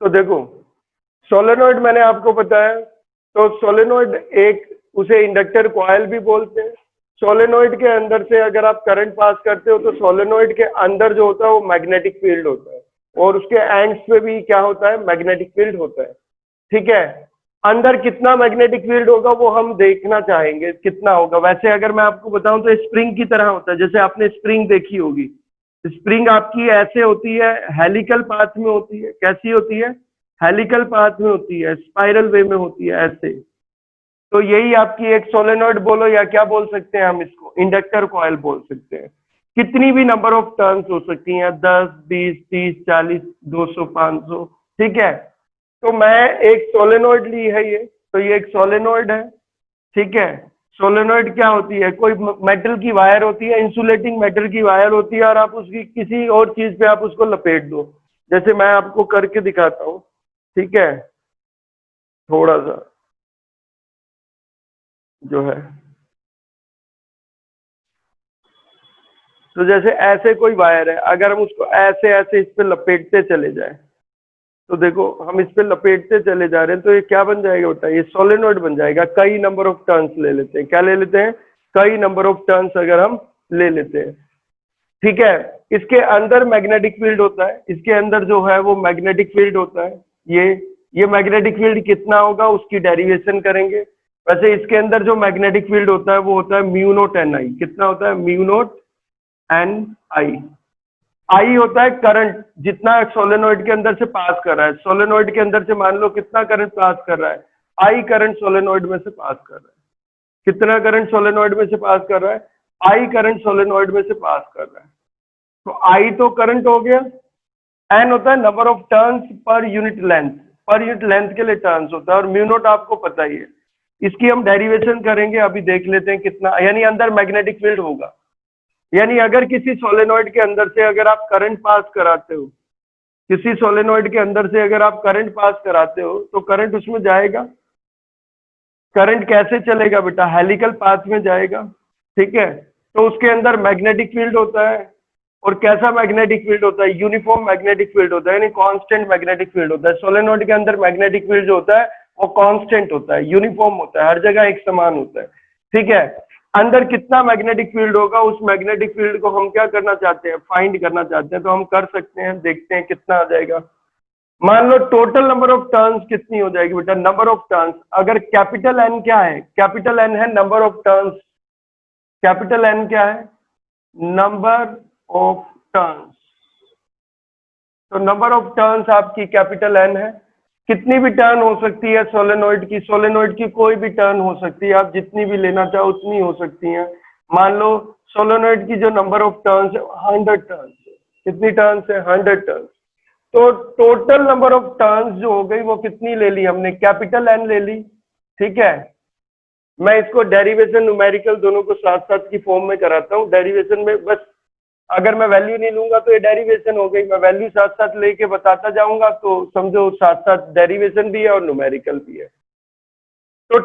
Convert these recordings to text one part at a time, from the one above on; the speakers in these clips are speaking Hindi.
तो देखो, सोलेनोइड मैंने आपको बताया, तो सोलेनोइड एक, उसे इंडक्टर कॉइल भी बोलते हैं। सोलेनोइड के अंदर से अगर आप करंट पास करते हो तो सोलेनोइड के अंदर जो होता है वो मैग्नेटिक फील्ड होता है, और उसके एंड्स पे भी क्या होता है, मैग्नेटिक फील्ड होता है। ठीक है, अंदर कितना मैग्नेटिक फील्ड होगा वो हम देखना चाहेंगे, कितना होगा। वैसे अगर मैं आपको बताऊं तो स्प्रिंग की तरह होता है, जैसे आपने स्प्रिंग देखी होगी। स्प्रिंग आपकी ऐसे होती है, हेलिकल पाथ में होती है। कैसी होती है? हेलिकल पाथ में होती है, स्पाइरल वे में होती है, ऐसे। तो यही आपकी एक सोलेनोइड बोलो, या क्या बोल सकते हैं हम इसको, इंडक्टर कॉइल बोल सकते हैं। कितनी भी नंबर ऑफ टर्न्स हो सकती हैं, 10, 20, 30, 40, 200, 500। ठीक है, तो मैं एक सोलेनोइड ली है ये, तो ये एक सोलेनोइड है। ठीक है, सोलेनोइड क्या होती है? कोई मेटल की वायर होती है, इंसुलेटिंग मेटल की वायर होती है, और आप उसकी किसी और चीज पे आप उसको लपेट दो, जैसे मैं आपको करके दिखाता हूँ। ठीक है, थोड़ा सा जो है, तो जैसे ऐसे कोई वायर है, अगर हम उसको ऐसे ऐसे इस पे लपेटते चले जाए, तो देखो हम इस पे लपेटते चले जा रहे हैं, तो ये क्या बन जाएगा बेटा? ये सोलेनोइड बन जाएगा। कई नंबर ऑफ टर्न्स ले लेते हैं, क्या ले लेते हैं? कई नंबर ऑफ टर्न्स अगर हम ले लेते हैं। ठीक है, इसके अंदर मैग्नेटिक फील्ड होता है, इसके अंदर जो है वो मैग्नेटिक फील्ड होता है। ये ये मैग्नेटिक फील्ड कितना होगा उसकी डेरिवेशन करेंगे। वैसे इसके अंदर जो मैग्नेटिक फील्ड होता है वो होता है म्यू नोट एन आई। कितना होता है? म्यू नोट एन आई। आई होता है करंट, जितना सोलेनोइड के अंदर से पास कर रहा है। सोलेनोइड के अंदर से मान लो कितना करंट पास कर रहा है, आई करंट सोलेनोइड में से पास कर रहा है। कितना करंट सोलेनोइड में से पास कर रहा है? आई करंट सोलेनोइड में से पास कर रहा है। तो आई तो करंट हो गया। एन होता है number of turns per unit length, पर यूनिट लेंथ के लिए टर्न्स होता है, और म्यू नोट आपको पता ही है। इसकी हम डेरिवेशन करेंगे, अभी देख लेते हैं कितना, यानी अंदर मैग्नेटिक फील्ड होगा। यानी अगर किसी सोलेनोइड के अंदर से अगर आप करंट पास कराते हो, किसी सोलेनोइड के अंदर से अगर आप करंट पास कराते हो, तो करंट उसमें जाएगा। करंट कैसे चलेगा बेटा? हेलिकल पाथ में जाएगा। ठीक है, तो उसके अंदर मैग्नेटिक फील्ड होता है। और कैसा मैग्नेटिक फील्ड होता है? यूनिफॉर्म मैग्नेटिक फील्ड होता है, यानी कांस्टेंट मैग्नेटिक फील्ड होता है। सोलेनोइड के अंदर मैग्नेटिक फील्ड जो होता है वो कांस्टेंट होता है, यूनिफॉर्म होता है, हर जगह एक समान होता है। ठीक है, अंदर कितना मैग्नेटिक फील्ड होगा, उस मैग्नेटिक फील्ड को हम क्या करना चाहते हैं? फाइंड करना चाहते हैं। तो हम कर सकते हैं, देखते हैं कितना आ जाएगा। मान लो टोटल नंबर ऑफ टर्न्स कितनी हो जाएगी बेटा? नंबर ऑफ टर्न्स, अगर कैपिटल एन क्या है? कैपिटल एन है number of turns. Capital N क्या है? Number of turns. तो नंबर ऑफ टर्न्स आपकी कैपिटल एन है। कितनी भी टर्न हो सकती है सोलेनोइड की, सोलेनोइड की कोई भी टर्न हो सकती है, आप जितनी भी लेना चाहो उतनी हो सकती है। मान लो सोलेनोइड की जो नंबर ऑफ टर्न्स है 100 टर्न्स है। कितनी टर्न्स है? 100 टर्न्स। तो टोटल नंबर ऑफ टर्न्स जो हो गई वो कितनी ले ली हमने? कैपिटल एन ले ली। ठीक है, मैं इसको डेरिवेशन न्यूमेरिकल दोनों को साथ साथ की फॉर्म में कराता हूँ। डेरिवेशन में बस अगर मैं वैल्यू नहीं लूंगा तो ये डेरिवेशन हो गई, मैं वैल्यू साथ साथ लेके बताता जाऊंगा, तो समझो साथ साथ डेरिवेशन भी है और न्यूमेरिकल भी है। तो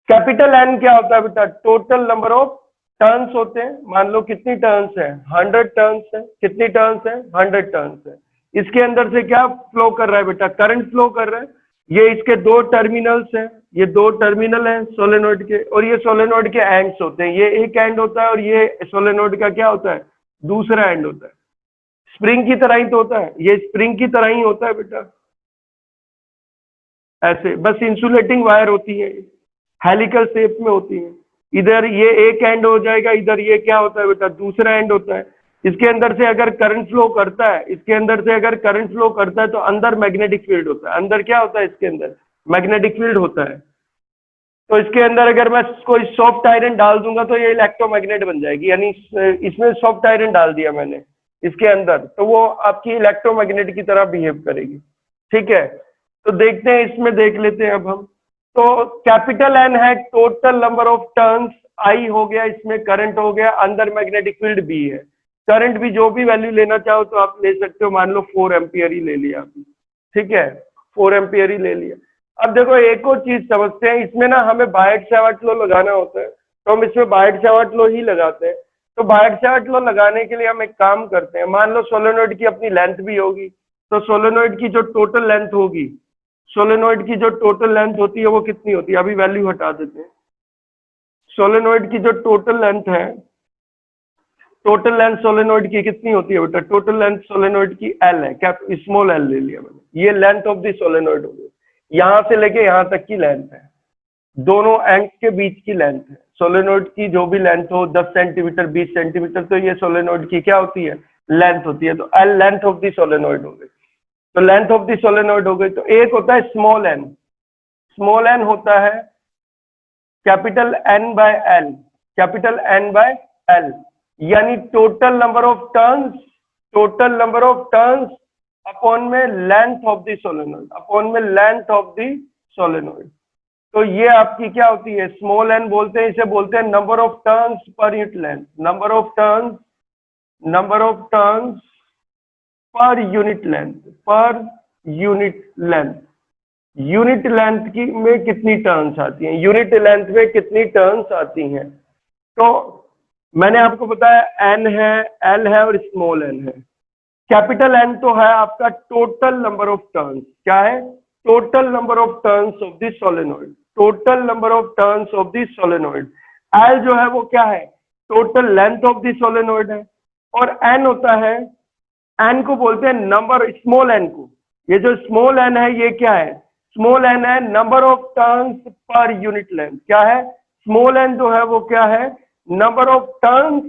कैपिटल एन क्या होता है बेटा? टोटल नंबर ऑफ टर्न्स होते हैं। मान लो कितनी टर्न्स है? 100 टर्न्स है। कितनी टर्न्स है? 100 टर्न्स है। इसके अंदर से क्या फ्लो कर रहा है बेटा? करंट फ्लो कर रहा है। ये इसके दो टर्मिनल्स हैं, ये दो टर्मिनल हैं सोलेनोइड के, और ये सोलेनोइड के एंड्स होते हैं। ये एक एंड होता है और ये सोलेनोइड का क्या होता है? दूसरा एंड होता है। स्प्रिंग की तरह ही तो होता है, ये स्प्रिंग की तरह ही होता है बेटा। ऐसे बस इंसुलेटिंग वायर होती है, हेलिकल शेप में होती है। इधर ये एक एंड हो जाएगा, इधर ये क्या होता है बेटा? दूसरा एंड होता है। इसके अंदर से अगर करंट फ्लो करता है, इसके अंदर से अगर करंट फ्लो करता है तो अंदर मैग्नेटिक फील्ड होता है। अंदर क्या होता है? इसके अंदर मैग्नेटिक फील्ड होता है। तो इसके अंदर अगर मैं कोई सॉफ्ट आयरन डाल दूंगा तो ये इलेक्ट्रोमैग्नेट बन जाएगी, यानी इसमें सॉफ्ट आयरन डाल दिया मैंने इसके अंदर, तो वो आपकी इलेक्ट्रोमैग्नेट की तरह बिहेव करेगी। ठीक है, तो देखते हैं, इसमें देख लेते हैं अब हम। तो कैपिटल एन है टोटल नंबर ऑफ टर्न्स, आई हो गया, इसमें करंट हो गया, अंदर मैग्नेटिक फील्ड बी है। करंट भी जो भी वैल्यू लेना चाहो तो आप ले सकते हो, मान लो 4 एम्पियर ही ले लिया अभी। ठीक है, 4 एम्पियर ही ले लिया। अब देखो एक और चीज समझते हैं, इसमें ना हमें बायट सावर्ट लॉ लगाना होता है, तो हम इसमें बायट सावर्ट लॉ ही लगाते हैं। तो बायट सावर्ट लॉ लगाने के लिए हम एक काम करते हैं, मान लो सोलेनोइड की अपनी लेंथ भी होगी, तो सोलेनोइड की जो टोटल लेंथ होगी, सोलेनोइड की जो टोटल लेंथ होती है वो कितनी होती है? अभी वैल्यू हटा देते हैं। सोलेनोइड की जो टोटल लेंथ है, टोटल लेंथ सोलेनोइड की कितनी होती है बेटा? टोटल लेंथ सोलेनोइड की एल है, क्या स्मॉल एल ले लिया मैंने, ये लेंथ ऑफ द सोलेनोइड हो गई, यहां से लेके यहां तक की लेंथ है, दोनों एंड्स के बीच की लेंथ है। सोलेनोइड की जो भी लेंथ हो 10 सेंटीमीटर 20 सेंटीमीटर, तो ये सोलेनोइड की क्या होती है? लेंथ होती है। तो L length of the solenoid हो गई। तो लेंथ ऑफ द सोलेनोइड हो गई। तो एक होता है स्मॉल एन, स्मॉल एन होता है capital N by L, capital N by L, यानी total number of turns, total number of turns upon में length of the solenoid, upon में लेंथ ऑफ द सोलेनोइड। तो ये आपकी क्या होती है? स्मॉल एन बोलते हैं, इसे बोलते हैं number of turns per unit length, number of turns, number of turns per unit length, पर यूनिट लेंथ। यूनिट लेंथ की में कितनी टर्न्स आती हैं, यूनिट लेंथ में कितनी टर्न्स आती हैं? तो मैंने आपको बताया एन है, एल है और स्मॉल एन है। कैपिटल एन तो है आपका टोटल नंबर ऑफ टर्न्स, क्या है? Total number of turns of the solenoid, total number of turns of the solenoid. L जो है वो क्या है? Total length of the solenoid है। और एन होता है, एन को बोलते हैं नंबर, स्मॉल एन को, ये जो स्मॉल एन है ये क्या है? स्मॉल एन है number of turns per unit length. क्या है? स्मॉल एन जो है वो क्या है? Number of turns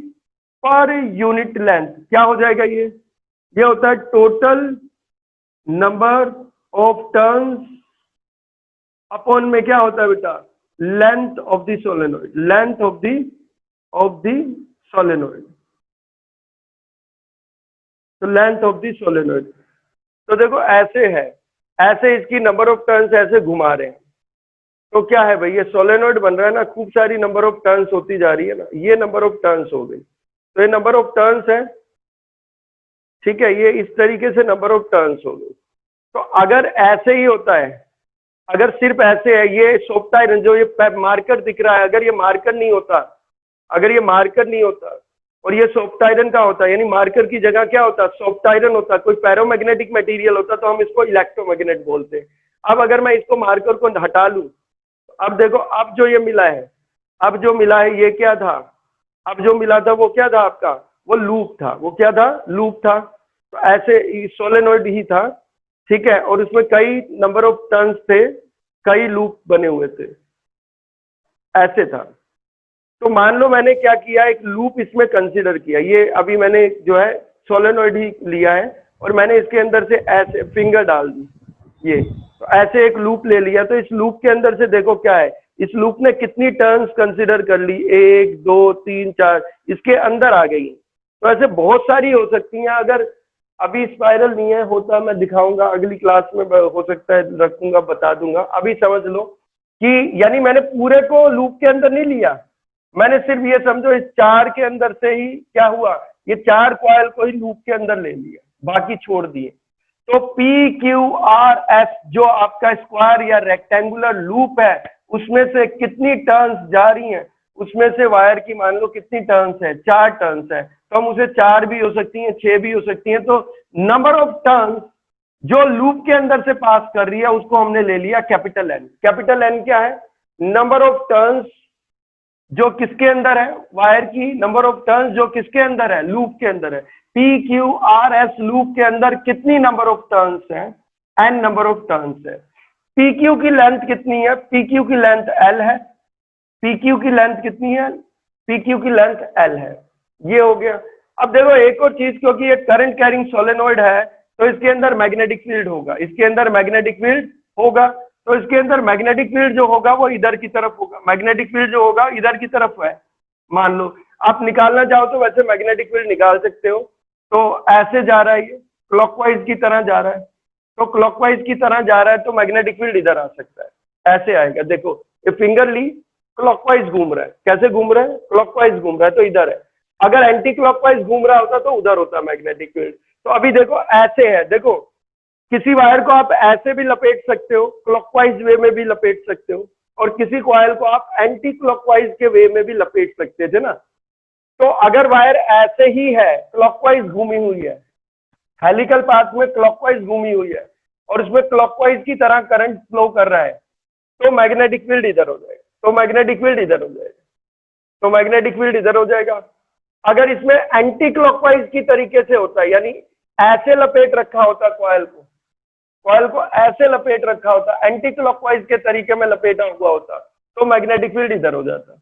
per unit length. क्या हो जाएगा ये होता है total number of turns upon में क्या होता है बेटा? Length of the solenoid, length of the solenoid, तो लेंथ ऑफ द सोलेनोइड। तो देखो ऐसे है, ऐसे इसकी नंबर ऑफ टर्न्स ऐसे घुमा रहे हैं, तो क्या है भाई? ये सोलेनोइड बन रहा है ना, खूब सारी नंबर ऑफ टर्न्स होती जा रही है ना, ये नंबर ऑफ टर्न्स हो गई। तो ये नंबर ऑफ टर्न्स है, ठीक है, ये इस तरीके से नंबर ऑफ टर्न्स हो गई। तो अगर ऐसे ही होता है, अगर सिर्फ ऐसे है, ये सोफ्ट आयरन जो ये मार्कर दिख रहा है, अगर ये मार्कर नहीं होता, अगर ये मार्कर नहीं होता और ये सॉफ्ट आयरन का होता, यानी मार्कर की जगह क्या होता? सॉफ्ट आयरन होता, कोई पैरोमैग्नेटिक मटेरियल होता, तो हम इसको इलेक्ट्रोमैग्नेट बोलते हैं। अब अगर मैं इसको मार्कर को हटा लूं, अब देखो, अब जो ये मिला है, अब जो मिला है ये क्या था? अब जो मिला था वो क्या था आपका? वो लूप था। वो क्या था? लूप था। तो ऐसे सोलेनोइड ही था, ठीक है, और उसमें कई नंबर ऑफ टर्न्स थे, कई लूप बने हुए थे, ऐसे था। तो मान लो मैंने क्या किया, एक लूप इसमें कंसीडर किया, ये अभी मैंने जो है सोलेनोइड ही लिया है और मैंने इसके अंदर से ऐसे फिंगर डाल दी, ये तो ऐसे एक लूप ले लिया। तो इस लूप के अंदर से देखो क्या है, इस लूप ने कितनी टर्न्स कंसीडर कर ली, 1 2 3 4, इसके अंदर आ गई। तो ऐसे बहुत सारी हो सकती हैं। अगर अभी स्पाइरल नहीं है, होता मैं दिखाऊंगा अगली क्लास में, हो सकता है रखूंगा, बता दूंगा। अभी समझ लो कि यानी मैंने पूरे को लूप के अंदर नहीं लिया, मैंने सिर्फ ये समझो इस 4 के अंदर से ही क्या हुआ, ये 4 कॉइल को ही लूप के अंदर ले लिया, बाकी छोड़ दिए। तो पी क्यू आर एस जो आपका स्क्वायर या रेक्टेंगुलर लूप है, उसमें से कितनी टर्न्स जा रही हैं, उसमें से वायर की मान लो कितनी टर्न्स है? 4 टर्न्स है। तो हम उसे 4 भी हो सकती हैं, 6 भी हो सकती हैं। तो नंबर ऑफ टर्न्स जो लूप के अंदर से पास कर रही है उसको हमने ले लिया कैपिटल एन। कैपिटल एन क्या है? नंबर ऑफ टर्न्स जो किसके अंदर है? वायर की नंबर ऑफ टर्न्स जो किसके अंदर है? लूप के अंदर है। P Q R S loop के अंदर कितनी नंबर ऑफ टर्न्स है? एन नंबर ऑफ टर्न्स है। पी क्यू की लेंथ कितनी है? पी क्यू की लेंथ एल है। पी क्यू की लेंथ कितनी है? पी क्यू की लेंथ एल है। ये हो गया। अब देखो एक और चीज, क्योंकि ये करंट कैरिंग सोलेनोइड है तो इसके अंदर मैग्नेटिक फील्ड होगा, इसके अंदर मैग्नेटिक फील्ड होगा। तो इसके अंदर मैग्नेटिक फील्ड जो होगा वो इधर की तरफ होगा, मैग्नेटिक फील्ड जो होगा इधर की तरफ है। मान लो आप निकालना चाहो तो वैसे मैग्नेटिक फील्ड निकाल सकते हो। तो ऐसे जा रहा है, ये क्लॉकवाइज की तरह जा रहा है, तो क्लॉकवाइज की तरह जा रहा है तो मैग्नेटिक फील्ड इधर आ सकता है, ऐसे आएगा। देखो ये फिंगर ली, क्लॉकवाइज घूम रहा है, कैसे घूम रहा है? क्लॉकवाइज घूम रहा है तो इधर है। अगर एंटी क्लॉकवाइज घूम रहा होता तो उधर होता मैग्नेटिक फील्ड। तो अभी देखो ऐसे है, देखो किसी वायर को आप ऐसे भी लपेट सकते हो, क्लॉकवाइज वे में भी लपेट सकते हो, और किसी कॉइल को आप एंटी क्लॉकवाइज के वे में भी लपेट सकते थे ना। तो अगर वायर ऐसे ही है, क्लॉकवाइज घूमी हुई है, हेलिकल पाथ में क्लॉकवाइज घूमी हुई है और उसमें क्लॉकवाइज की तरह करंट फ्लो कर रहा है, तो मैग्नेटिक फील्ड इधर हो जाएगा, तो मैग्नेटिक फील्ड इधर हो जाएगा, तो मैग्नेटिक फील्ड इधर हो जाएगा। अगर इसमें एंटी क्लॉकवाइज की तरीके से होता है, यानी ऐसे लपेट रखा होता कॉइल को ऐसे लपेट रखा होता, एंटी क्लॉकवाइज के तरीके में लपेटा हुआ होता, तो मैग्नेटिक फील्ड इधर हो जाता,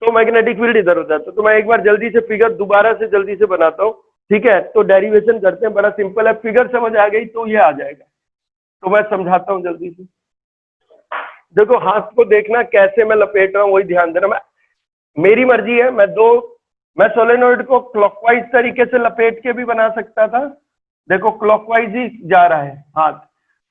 तो मैग्नेटिक फील्ड इधर हो जाता। तो मैं एक बार जल्दी से फिगर दोबारा से जल्दी से बनाता हूँ, ठीक है? तो डेरिवेशन करते हैं, बड़ा सिंपल है, फिगर समझ आ गई तो ये आ जाएगा। तो मैं समझाता हूँ जल्दी से। देखो हाथ को देखना कैसे मैं लपेट रहा हूँ, वही ध्यान देना। मेरी मर्जी है, मैं सोलेनोइड को क्लॉकवाइज तरीके से लपेट के भी बना सकता था, देखो क्लॉकवाइज ही जा रहा है हाथ,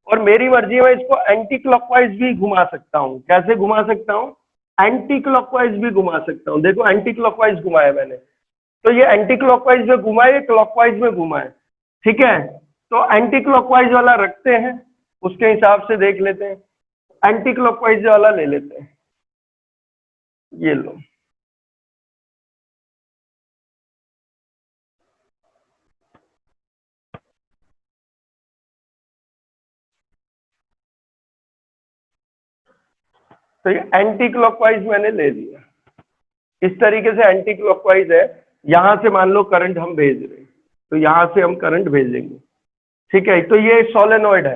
और मेरी मर्जी है मैं इसको एंटी क्लॉकवाइज भी घुमा सकता हूँ। कैसे घुमा सकता हूँ? एंटी क्लॉकवाइज भी घुमा सकता हूँ। देखो एंटी क्लॉकवाइज घुमाया मैंने, तो ये एंटी क्लॉकवाइज में घुमाए, क्लॉकवाइज में घुमाए, ठीक है? तो एंटी क्लॉकवाइज वाला रखते हैं, उसके हिसाब से देख लेते हैं, एंटी क्लॉकवाइज वाला ले लेते हैं, ये लो। तो ये एंटी क्लॉकवाइज मैंने ले लिया, इस तरीके से एंटी क्लॉकवाइज है। यहां से मान लो करंट हम भेज रहे हैं, तो यहां से हम करंट भेजेंगे, ठीक है? तो ये सोलेनोइड है,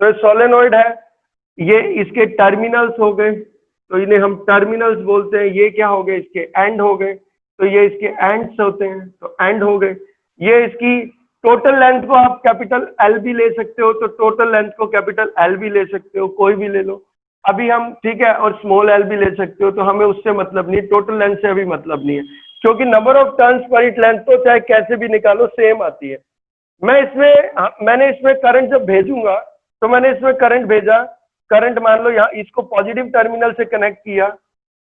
तो ये सोलेनोइड है, ये इसके टर्मिनल्स हो गए, तो इन्हें हम टर्मिनल्स बोलते हैं। ये क्या हो गए? इसके एंड हो गए, तो ये इसके एंड्स होते हैं, तो एंड हो गए। ये इसकी टोटल लेंथ को आप कैपिटल एल भी ले सकते हो, तो टोटल लेंथ को कैपिटल एल भी ले सकते हो, कोई भी ले लो अभी हम, ठीक है? और स्मॉल एल भी ले सकते हो, तो हमें उससे मतलब नहीं, टोटल लेंथ से अभी मतलब नहीं है, क्योंकि नंबर ऑफ टर्न्स पर इट लेंथ तो चाहे कैसे भी निकालो सेम आती है। मैंने इसमें करंट जब भेजूंगा, तो मैंने इसमें करंट भेजा, करंट मान लो यहाँ इसको पॉजिटिव टर्मिनल से कनेक्ट किया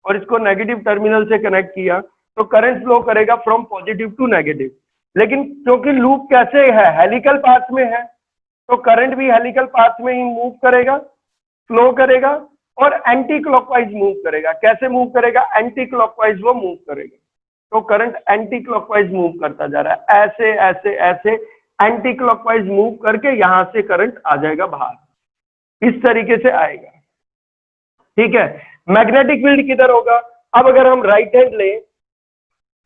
और इसको नेगेटिव टर्मिनल से कनेक्ट किया, तो करंट फ्लो करेगा फ्रॉम पॉजिटिव टू नेगेटिव। लेकिन क्योंकि लूप कैसे है? हेलिकल पाथ में है, तो करंट भी हेलिकल पाथ में ही मूव करेगा, फ्लो करेगा और एंटी क्लॉकवाइज मूव करेगा। कैसे मूव करेगा? एंटी क्लॉकवाइज वो मूव करेगा, तो करंट एंटी क्लॉकवाइज मूव करता जा रहा है, ऐसे ऐसे ऐसे एंटी क्लॉकवाइज मूव करके यहां से करंट आ जाएगा बाहर, इस तरीके से आएगा, ठीक है? मैग्नेटिक फील्ड किधर होगा? अब अगर हम राइट हैंड लें,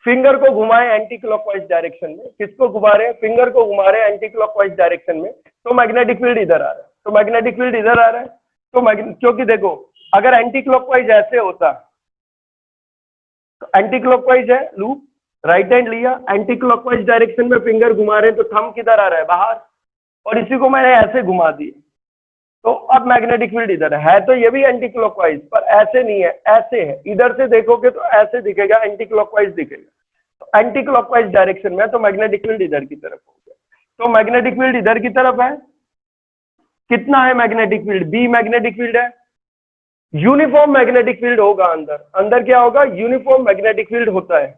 फिंगर को घुमाएं एंटी क्लॉकवाइज डायरेक्शन में, किसको घुमा रहे हैं? फिंगर को घुमा रहे हैं एंटी क्लॉकवाइज डायरेक्शन में, तो मैग्नेटिक फील्ड इधर आ रहा है, तो मैग्नेटिक फील्ड इधर आ रहा है, तो क्योंकि देखो अगर एंटी क्लॉकवाइज ऐसे होता, तो एंटी क्लॉकवाइज है लूप, राइट हैंड लिया, एंटी क्लॉकवाइज डायरेक्शन में फिंगर घुमा रहे हैं, तो थंब किधर आ रहा है? बाहर, और इसी को मैंने ऐसे घुमा दिया, तो अब मैग्नेटिक फील्ड इधर है, तो ये भी एंटी क्लॉकवाइज, पर ऐसे नहीं है, ऐसे है। इधर से देखोगे तो ऐसे दिखेगा, एंटी क्लॉकवाइज दिखेगा, तो एंटी क्लॉकवाइज डायरेक्शन में, तो मैग्नेटिक फील्ड इधर की तरफ हो गया। तो मैग्नेटिक फील्ड इधर की तरफ है, कितना है magnetic field? B magnetic field है। यूनिफॉर्म मैग्नेटिक फील्ड होगा अंदर, अंदर क्या होगा? यूनिफॉर्म मैग्नेटिक फील्ड होता है।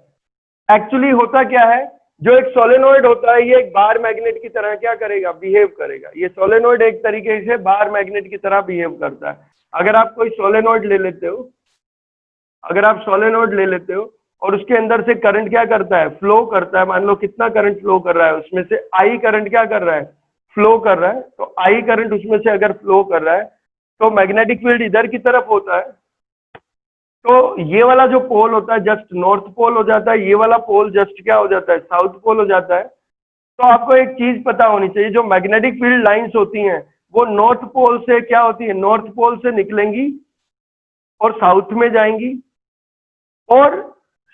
एक्चुअली होता क्या है, जो एक सोलेनोइड होता है, ये एक बार मैग्नेट की तरह क्या करेगा? बिहेव करेगा। ये सोलेनोइड एक तरीके से बार मैग्नेट की तरह बिहेव करता है। अगर आप कोई सोलेनोइड ले लेते हो, अगर आप सोलेनोइड ले लेते हो और उसके अंदर से करंट क्या करता है? फ्लो करता है। मान लो कितना करंट फ्लो कर रहा है, उसमें से आई करंट क्या कर रहा है? फ्लो कर रहा है। तो आई करंट उसमें से अगर फ्लो कर रहा है, तो मैग्नेटिक फील्ड इधर की तरफ होता है, तो ये वाला जो पोल होता है जस्ट नॉर्थ पोल हो जाता है, ये वाला पोल जस्ट क्या हो जाता है? साउथ पोल हो जाता है। तो आपको एक चीज पता होनी चाहिए, जो मैग्नेटिक फील्ड लाइंस होती हैं वो नॉर्थ पोल से क्या होती है? नॉर्थ पोल से निकलेंगी और साउथ में जाएंगी, और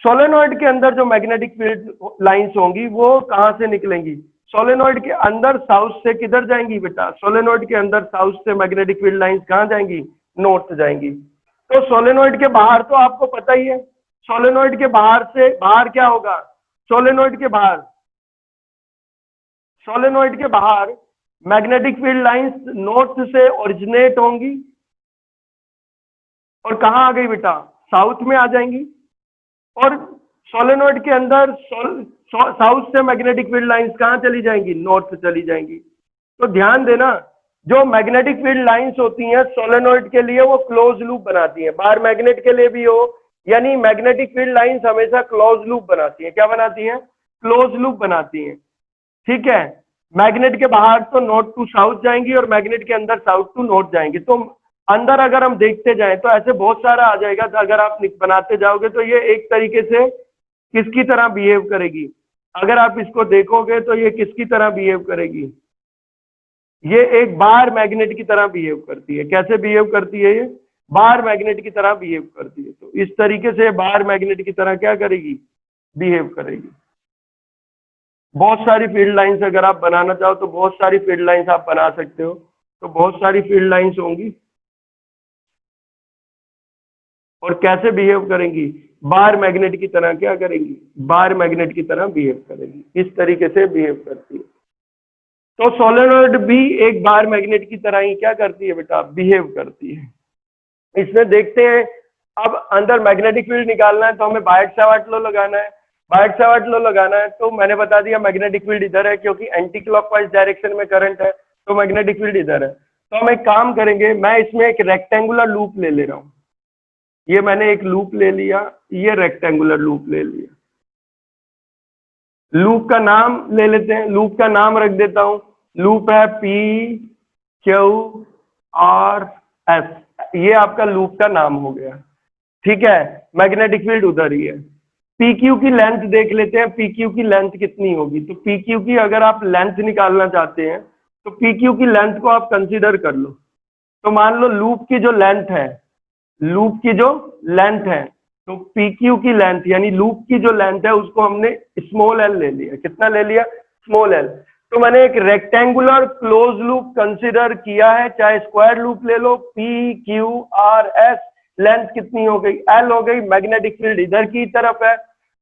सोलेनोइड के अंदर जो मैग्नेटिक फील्ड लाइंस होंगी वो कहां से निकलेंगी? सोलेनोइड के अंदर साउथ से किधर जाएंगी बेटा? सोलेनोइड के अंदर साउथ से मैग्नेटिक फील्ड लाइंस कहां जाएंगी? नॉर्थ जाएंगी। तो सोलेनोइड के बाहर तो आपको पता ही है, सोलेनोइड के बाहर से, बाहर क्या होगा? सोलेनोइड के बाहर, सोलेनोइड के बाहर मैग्नेटिक फील्ड लाइंस नॉर्थ से ओरिजिनेट होंगी और कहां आ गई बेटा? साउथ में आ जाएंगी। और सोलेनोइड के अंदर साउथ से मैग्नेटिक फील्ड लाइंस कहां चली जाएंगी? नॉर्थ चली जाएंगी। तो ध्यान देना, जो मैग्नेटिक फील्ड लाइंस होती हैं सोलेनोइड के लिए वो क्लोज लूप बनाती हैं, बार मैग्नेट के लिए भी हो, यानी मैग्नेटिक फील्ड लाइंस हमेशा क्लोज लूप बनाती हैं। क्या बनाती हैं? क्लोज लूप बनाती हैं, ठीक है? मैग्नेट के बाहर तो नॉर्थ टू साउथ जाएंगी और मैग्नेट के अंदर साउथ टू नॉर्थ जाएंगी। तो अंदर अगर हम देखते जाएं तो ऐसे बहुत सारा आ जाएगा। तो अगर आप बनाते जाओगे तो ये एक तरीके से किसकी तरह बिहेव करेगी, अगर आप इसको देखोगे तो ये किसकी तरह बिहेव करेगी, ये एक बार मैग्नेट की तरह बिहेव करती है। कैसे बिहेव करती है, ये बार मैग्नेट की तरह बिहेव करती है। तो इस तरीके से बार मैग्नेट की तरह क्या करेगी, बिहेव करेगी। बहुत सारी फील्ड लाइंस अगर आप बनाना चाहो तो बहुत सारी फील्ड लाइंस आप बना सकते हो। तो बहुत सारी फील्ड लाइंस होंगी और कैसे बिहेव करेंगी, बार मैग्नेट की तरह क्या करेंगी, बार मैग्नेट की तरह बिहेव करेंगी। इस तरीके से बिहेव करती है। तो सोलेनोइड भी एक बार मैग्नेट की तरह ही क्या करती है बेटा, बिहेव करती है। इसमें देखते हैं, अब अंदर मैग्नेटिक फील्ड निकालना है तो हमें बायट सावर्ट लॉ लगाना है। बायट सावर्ट लॉ लगाना है तो मैंने बता दिया मैग्नेटिक फील्ड इधर है, क्योंकि एंटी क्लॉकवाइज डायरेक्शन में करंट है तो मैग्नेटिक फील्ड इधर है। तो हम एक काम करेंगे, मैं इसमें एक रेक्टेंगुलर लूप ले रहा हूं। ये मैंने एक लूप ले लिया, ये रेक्टेंगुलर लूप ले लिया। लूप का नाम ले लेते हैं, लूप का नाम रख देता हूं। लूप है P Q R S, ये आपका लूप का नाम हो गया। ठीक है, मैग्नेटिक फील्ड उधर ही है। पी क्यू की लेंथ देख लेते हैं, पी क्यू की लेंथ कितनी होगी। तो पी क्यू की अगर आप लेंथ निकालना चाहते हैं तो पी क्यू की लेंथ को आप कंसीडर कर लो। तो मान लो लूप की जो लेंथ है, लूप की जो लेंथ है, तो पी क्यू की लेंथ यानी लूप की जो लेंथ है उसको हमने स्मॉल एल ले लिया। कितना ले लिया, स्मॉल एल। तो मैंने एक रेक्टेंगुलर क्लोज लूप कंसीडर किया है, चाहे स्क्वायर लूप ले लो। P Q R S, length कितनी हो गई, एल हो गई। मैग्नेटिक फील्ड इधर की तरफ है।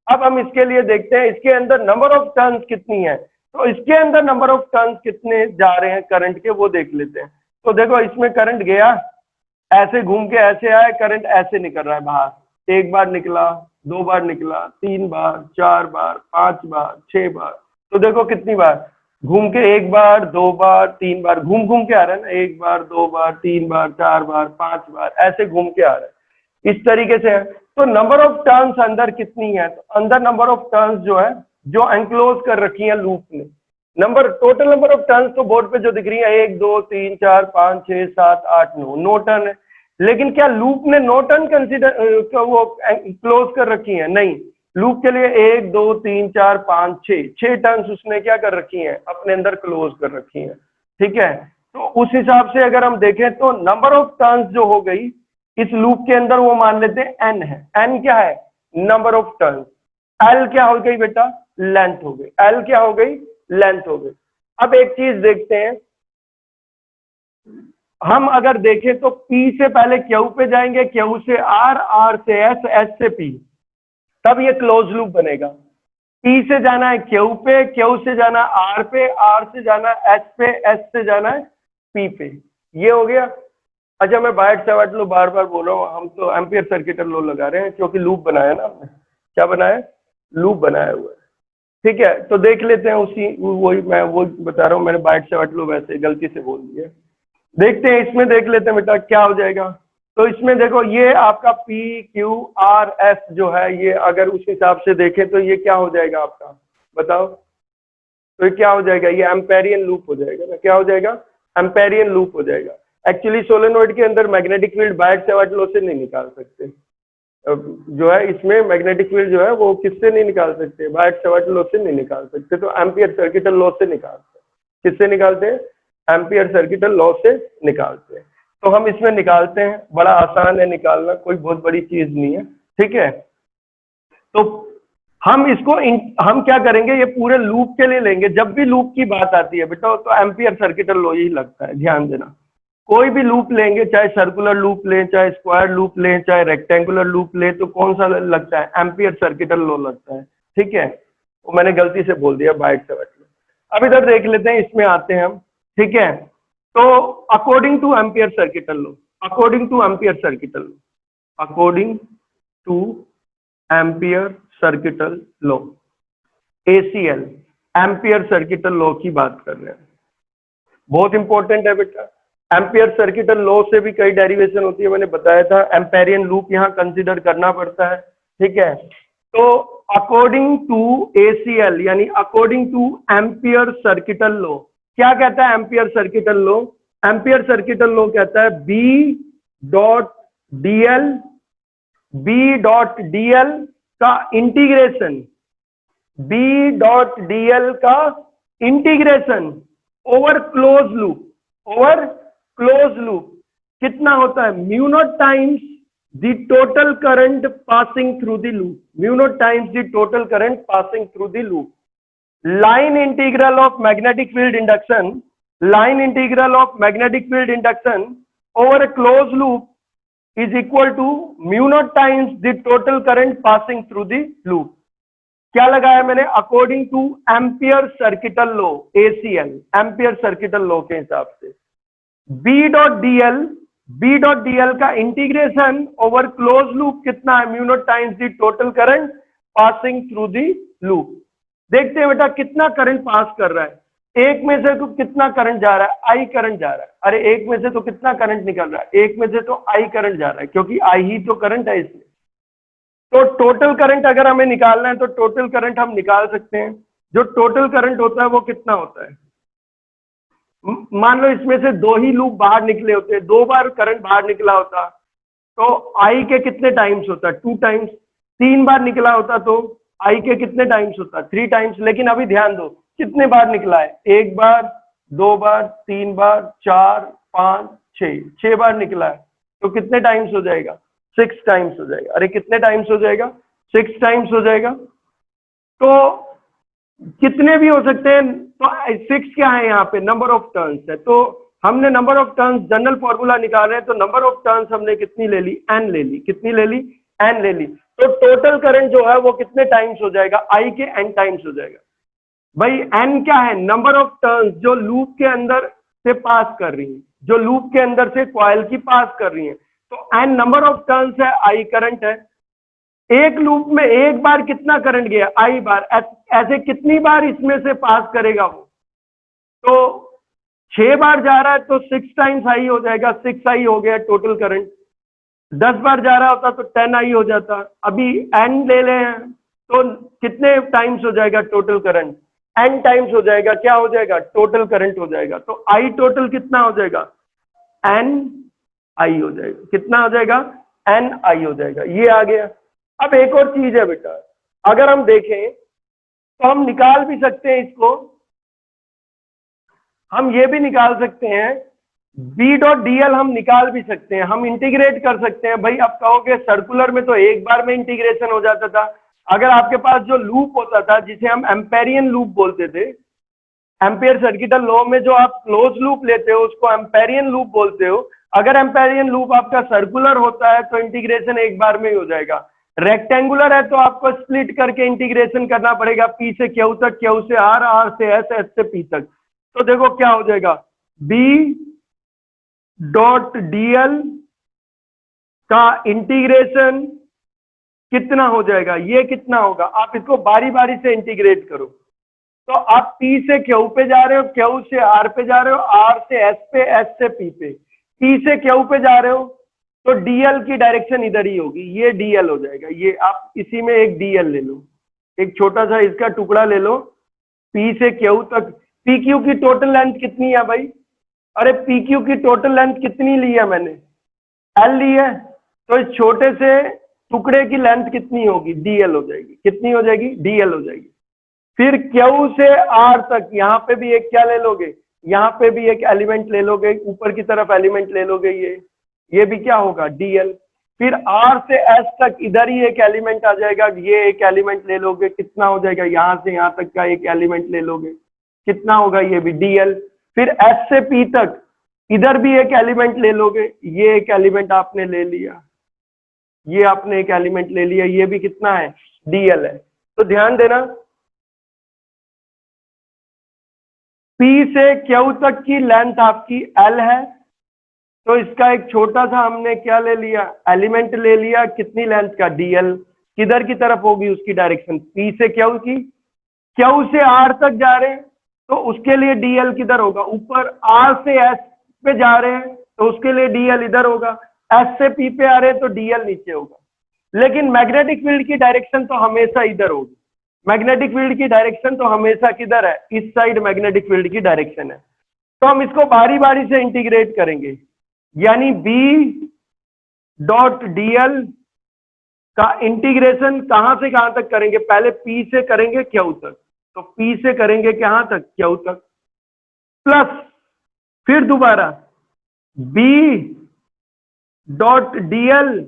अब हम इसके लिए देखते हैं इसके अंदर नंबर ऑफ टर्न्स कितनी है। तो इसके अंदर नंबर ऑफ टर्न्स कितने जा रहे हैं करंट के, वो देख लेते हैं। तो देखो इसमें करंट गया, ऐसे घूम के ऐसे आए, करंट ऐसे निकल रहा है बाहर। एक बार निकला, दो बार निकला, तीन बार, चार बार, पांच बार, छह बार। तो देखो कितनी बार घूम के, एक बार, दो बार, तीन बार घूम घूम के आ रहा है ना। एक बार, दो बार, तीन बार, चार बार, पांच बार, ऐसे घूम के आ रहा है। इस तरीके से है। तो नंबर ऑफ टर्न्स अंदर कितनी है, तो अंदर नंबर ऑफ टर्न्स जो है, जो एनक्लोज कर रखी है लूप ने, number, total number of turns तो बोर्ड पे जो दिख रही है 1 2 3 4 5 6 7 8 9, 9 टर्न है। लेकिन क्या लूप ने 9 टर्न कंसीडर वो क्लोज कर रखी है, नहीं। लूप के लिए 1 2 3 4 5 6 टर्न्स उसने क्या कर रखी हैं, अपने अंदर क्लोज कर रखी हैं। ठीक है, तो उस हिसाब से अगर हम देखें तो नंबर ऑफ टर्न्स जो हो गई इस लूप के अंदर, वो मान लेते हैं n है। n क्या है, नंबर ऑफ टर्न्स। l क्या हो गई बेटा, लेंथ हो गई। l क्या हो गई, लेंथ हो गई। अब एक चीज देखते हैं, हम अगर देखें तो P से पहले Q पे जाएंगे, Q से R, R से S, S से P, तब ये क्लोज लूप बनेगा। P से जाना है Q पे, Q से जाना R पे, R से जाना S पे, S से जाना है P पे। ये हो गया। अच्छा, मैं बायट सावर्ट लॉ बार बार बोल रहा हूँ, हम तो एम्पियर सर्किट लॉ लगा रहे हैं क्योंकि लूप बनाया ना हमने। क्या बनाया है, लूप बनाया हुआ है। ठीक है, तो देख लेते हैं उसी, वही मैं वो बता रहा हूँ, मैंने बायट सावर्ट लॉ वैसे गलती से बोल दिया। देखते हैं इसमें, देख लेते हैं बेटा क्या हो जाएगा। तो इसमें देखो ये आपका P Q R S जो है, ये अगर उस हिसाब से देखें तो ये क्या हो जाएगा आपका, बताओ। तो ये क्या हो जाएगा, ये एम्पेरियन लूप हो जाएगा ना। क्या हो जाएगा, एम्पेरियन लूप हो जाएगा। एक्चुअली सोलेनोइड के अंदर मैग्नेटिक फील्ड बायट सावर्ट लॉ से नहीं निकाल सकते। जो है इसमें मैग्नेटिक फील्ड जो है वो किससे नहीं निकाल सकते, बायट सावर्ट लॉ से नहीं निकाल सकते। तो एम्पियर सर्किटल लॉ से निकालते हैं। किससे निकालते हैं, एम्पियर सर्किटल लॉ से निकालते हैं। तो हम इसमें निकालते हैं, बड़ा आसान है निकालना, कोई बहुत बड़ी चीज नहीं है। ठीक है, तो हम इसको हम क्या करेंगे, ये पूरे लूप के लिए लेंगे। जब भी लूप की बात आती है बेटा तो एम्पियर सर्किटल लॉ ही लगता है, ध्यान देना। कोई भी लूप लेंगे, चाहे सर्कुलर लूप लें, चाहे स्क्वायर लूप लें, चाहे रेक्टेंगुलर लूप लें, तो कौन सा लगता है, एम्पियर सर्किटल लॉ लगता है। ठीक है, वो मैंने गलती से बोल दिया बायट सावर्ट लॉ। अब इधर देख लेते हैं, इसमें आते हैं हम। ठीक है, तो according to Ampere circuital law, according to Ampere circuital law, according to Ampere circuital law, ACL, ampere circuital law की बात कर रहे हैं। बहुत इंपॉर्टेंट है बेटा। एम्पियर सर्किटल लॉ से भी कई डेरिवेशन होती है, मैंने बताया था। एम्पेरियन लूप यहाँ कंसीडर करना पड़ता है। ठीक है, तो अकॉर्डिंग टू ACL यानी according to Ampere circuital law, क्या कहता है ampere circuital law? Ampere circuital law कहता है B.dl का इंटीग्रेशन, B.dl का इंटीग्रेशन ओवर क्लोज लूप कितना होता है? Mu naught times the total current passing through the loop, mu naught times the total current passing through the loop. Line integral of magnetic field induction, line integral of magnetic field induction over a close loop is equal to mu naught times the total current passing through the loop। क्या लगाया मैंने? According to Ampere circuital law, ACL, ampere circuital law के हिसाब से B.dl का इंटीग्रेशन ओवर क्लोज लूप कितना है? Mu naught times the total current passing through the loop. देखते हैं बेटा कितना करंट पास कर रहा है। एक में से तो कितना करंट जा रहा है? I करंट जा रहा है। अरे एक में से तो कितना करंट निकल रहा है? एक में से तो I करंट जा रहा है, क्योंकि I ही तो करंट है इसमें। तो टोटल करंट अगर हमें निकालना है तो टोटल करंट हम निकाल सकते हैं। जो टोटल करंट होता है वो कितना होता है? मान लो इसमें से दो ही लूप बाहर निकले होते, 2 बार करंट बाहर निकला होता तो I के कितने टाइम्स होता? 2 टाइम्स। 3 बार निकला होता तो I के कितने टाइम्स होता? 3 टाइम्स। लेकिन अभी ध्यान दो कितने बार निकला है? 1 बार, 2 बार, 3 बार, 4, 5, 6 बार निकला है। तो कितने टाइम्स हो जाएगा? 6 टाइम्स हो जाएगा। अरे कितने टाइम्स हो जाएगा? 6 टाइम्स हो जाएगा। तो कितने भी हो सकते हैं। तो 6 क्या है यहाँ पे? नंबर ऑफ टर्न्स है। तो हमने number of turns general formula निकाल रहे हैं, तो नंबर ऑफ टर्न्स हमने कितनी ले ली? n ले ली। कितनी ले ली? n ले ली। तो टोटल करंट जो है वो कितने टाइम्स हो जाएगा? I के n टाइम्स हो जाएगा। भाई n क्या है? नंबर ऑफ टर्न्स जो लूप के अंदर से पास कर रही है, जो लूप के अंदर से कॉइल की पास कर रही है। तो n नंबर ऑफ टर्न्स है, I करंट है। एक लूप में एक बार कितना करंट गया? I बार। ऐसे कितनी बार इसमें से पास करेगा वो? तो 6 बार जा रहा है तो 6 टाइम्स I हो जाएगा, 6I हो गया टोटल करंट। 10 बार जा रहा होता तो 10I हो जाता। अभी n ले ले हैं तो कितने टाइम्स हो जाएगा टोटल करंट? n टाइम्स हो जाएगा। क्या हो जाएगा? टोटल करंट हो जाएगा। तो I टोटल कितना हो जाएगा? NI हो जाएगा। कितना हो जाएगा? NI हो जाएगा। ये आ गया। अब एक और चीज है बेटा, अगर हम देखें तो हम निकाल भी सकते हैं इसको, हम ये भी निकाल सकते हैं B.dl हम निकाल भी सकते हैं, हम इंटीग्रेट कर सकते हैं। भाई अब कहोगे सर्कुलर में तो एक बार में इंटीग्रेशन हो जाता था। अगर आपके पास जो लूप होता था जिसे हम एम्पेरियन लूप बोलते थे, एम्पियर सर्किटल लॉ में जो आप क्लोज लूप लेते हो उसको एम्पेरियन लूप बोलते हो। अगर एम्पेरियन लूप आपका सर्कुलर होता है तो इंटीग्रेशन एक बार में ही हो जाएगा। रेक्टेंगुलर है तो आपको स्प्लिट करके इंटीग्रेशन करना पड़ेगा, P से Q तक, Q से R, R से S, S से P तक। तो देखो क्या हो जाएगा? B.dl का इंटीग्रेशन कितना हो जाएगा? ये कितना होगा? आप इसको बारी बारी से इंटीग्रेट करो। तो आप P से Q पे जा रहे हो, Q से R पे जा रहे हो, R से S पे, S से P पे, P से Q पे जा रहे हो तो dl की डायरेक्शन इधर ही होगी। ये dl हो जाएगा। ये आप इसी में एक dl ले लो, एक छोटा सा इसका टुकड़ा ले लो। P से Q तक, PQ की टोटल लेंथ कितनी है भाई? अरे PQ की टोटल लेंथ कितनी ली है मैंने? L ली है। तो इस छोटे से टुकड़े की लेंथ कितनी होगी? dl हो जाएगी। कितनी हो जाएगी? dl हो जाएगी। फिर Q से R तक, यहाँ पे भी एक क्या ले लोगे? यहाँ पे भी एक एलिमेंट ले लोगे, ऊपर की तरफ एलिमेंट ले लोगे। ये भी क्या होगा? dl। फिर R से S तक इधर ही एक एलिमेंट आ जाएगा, ये एक एलिमेंट ले लोगे। कितना हो जाएगा? यहाँ से यहाँ तक का एक एलिमेंट ले लोगे। कितना होगा? ये भी dl। फिर S से P तक इधर भी एक एलिमेंट ले लोगे, ये एक एलिमेंट आपने ले लिया, ये आपने एक एलिमेंट ले लिया, ये भी कितना है? dl है। तो ध्यान देना, P से Q तक की लेंथ आपकी L है, तो इसका एक छोटा सा हमने क्या ले लिया? एलिमेंट ले लिया। कितनी लेंथ का? dl। किधर की तरफ होगी उसकी डायरेक्शन? P से Q की। Q से R तक जा रहे हैं तो उसके लिए dl किधर होगा? ऊपर। R से S पे जा रहे हैं तो उसके लिए dl इधर होगा। S से P पे आ रहे हैं तो dl नीचे होगा। लेकिन मैग्नेटिक फील्ड की डायरेक्शन तो हमेशा इधर होगी। मैग्नेटिक फील्ड की डायरेक्शन तो हमेशा किधर है, इस साइड मैग्नेटिक फील्ड की डायरेक्शन है। तो हम इसको बारी बारी से इंटीग्रेट करेंगे, यानी B डॉट डीएल का इंटीग्रेशन कहां से कहां तक करेंगे, पहले P से करेंगे Q तक, तो P से करेंगे कहां तक, Q तक, प्लस फिर दोबारा B डॉट डीएल